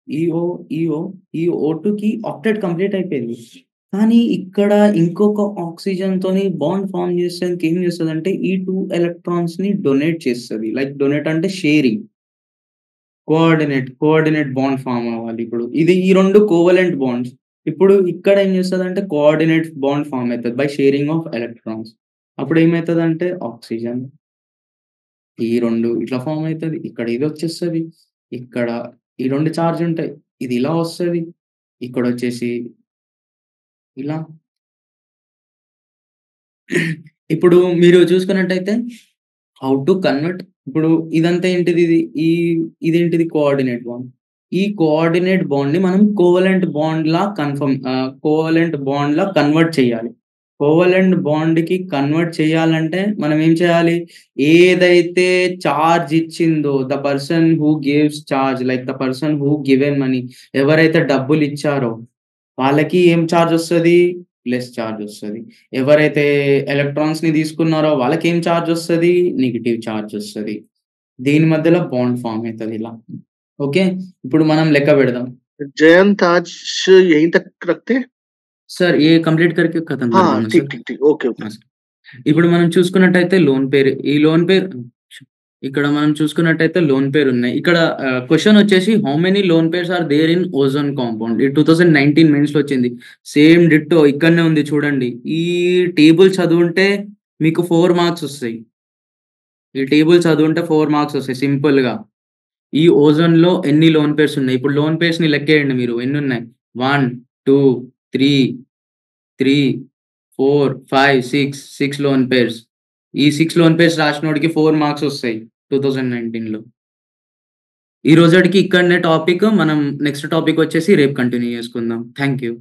ఈ O2కి ఆక్టెట్ కంప్లీట్ అయిపోయింది. కానీ ఇక్కడ ఇంకొక ఆక్సిజన్‌తోని బాండ్ ఫార్మ్ చేసేందుకు ఏం చేస్తదంటే ఈ 2 ఎలక్ట్రాన్స్‌ని డొనేట్ చేస్తది. లైక్ డొనేట్ అంటే షేరింగ్. కోఆర్డినేట్ బాండ్ ఫార్మ్ అవ్వాలి ఇప్పుడు. ఈ 2 కోవలెంట్ బాండ్స్. ఇప్పుడు ఇక్కడ ఏం చేస్తదంటే కోఆర్డినేట్ బాండ్ ఫార్మ్ అయితది బై షేరింగ్ ఆఫ్ ఎలక్ట్రాన్స్. అప్పుడు ఏమైతదంటే ఆక్సిజన్ ఈ 2 ఇట్లా ఫార్మ్ అయితది. ఇక్కడ ఇదొచ్చేస్తది. ఇక్కడ ఈ 2 చార్జ్ ఉంటాయి. ఇది ఇలా వస్తది. ఇక్కడొచ్చేసి ఇలా. ఇప్పుడు మీరు చూసుకున్నట్టయితే హౌ టు కన్వర్ట్ ఇప్పుడు ఇదంతా ఏంటిది? ఇదేంటిది కోఆర్డినేట్ బాండ్. ఈ కోఆర్డినేట్ బాండ్‌ని మనం కోవలెంట్ బాండ్‌లా కన్వర్ట్ చేయాలి. కోవలెంట్ బాండ్‌కి కన్వర్ట్ చేయాలంటే మనం ఏం చేయాలి? ఏదైతే చార్జ్ ఇచ్చిందో the person who gives charge like the person who given money ఎవరైతే డబ్బులిచ్చారో వాళ్ళకి ఏం చార్జ్ ఒస్తది? ప్లస్ చార్జ్ ఒస్తది. ఎవరైతే ఎలక్ట్రాన్స్‌ని తీసుకున్నారో వాళ్ళకేం చార్జ్ ఒస్తది? నెగెటివ్ చార్జ్ ఒస్తది. దీని మధ్యలో బాండ్ ఫార్మ్ అయితది ఇలా. ఓకే. ఇప్పుడు మనం లెక్క పెడదాం. जयंत आज यहीं तक रखते हैं? सर ये कंप्लीट करके खत्म कर हाँ, दूँगा ठीक, सर। ठीक, ठीक. Okay, okay. हाँ సార్. ఇప్పుడు మనం చూసుకున్నట్టయితే లోన్ పేరు. ఈ లోన్ పేరు ఇక్కడ మనం చూసుకున్నట్టయితే లోన్ పేరున్నాయి. ఇక్కడ క్వెషన్ వచ్చేసి how many lone pairs are there in ozone compound? ఇది 2019 మెయిన్స్‌లో వచ్చింది. సేమ్ డిట్టో ఇక్కడనే ఉంది చూడండి. ఈ టేబుల్ చదువుంటే మీకు 4 మార్క్స్ ఒస్తాయి. ఈ టేబుల్ చదువుంటే 4 మార్క్స్ ఒస్తాయి సింపుల్‌గా. ఈ ఓజోన్‌లో ఎన్ని లోన్ పేర్స్ ఉన్నాయి? ఇప్పుడు లోన్ పేర్స్‌ని లెక్కేయండి మీరు ఎన్నున్నాయి? 1, 2, 3, 4, 5, 6 లోన్ పేర్స్. ఈ 6 లోన్ పేర్స్ రాసినోడికి 4 మార్క్స్ ఒస్తాయి 2019లో. ఈ రోజుటికి ఇక్కడనే టాపిక్. మనం నెక్స్ట్ టాపిక్ వచ్చేసి రేపు కంటిన్యూ చేసుకుందాం. Thank you.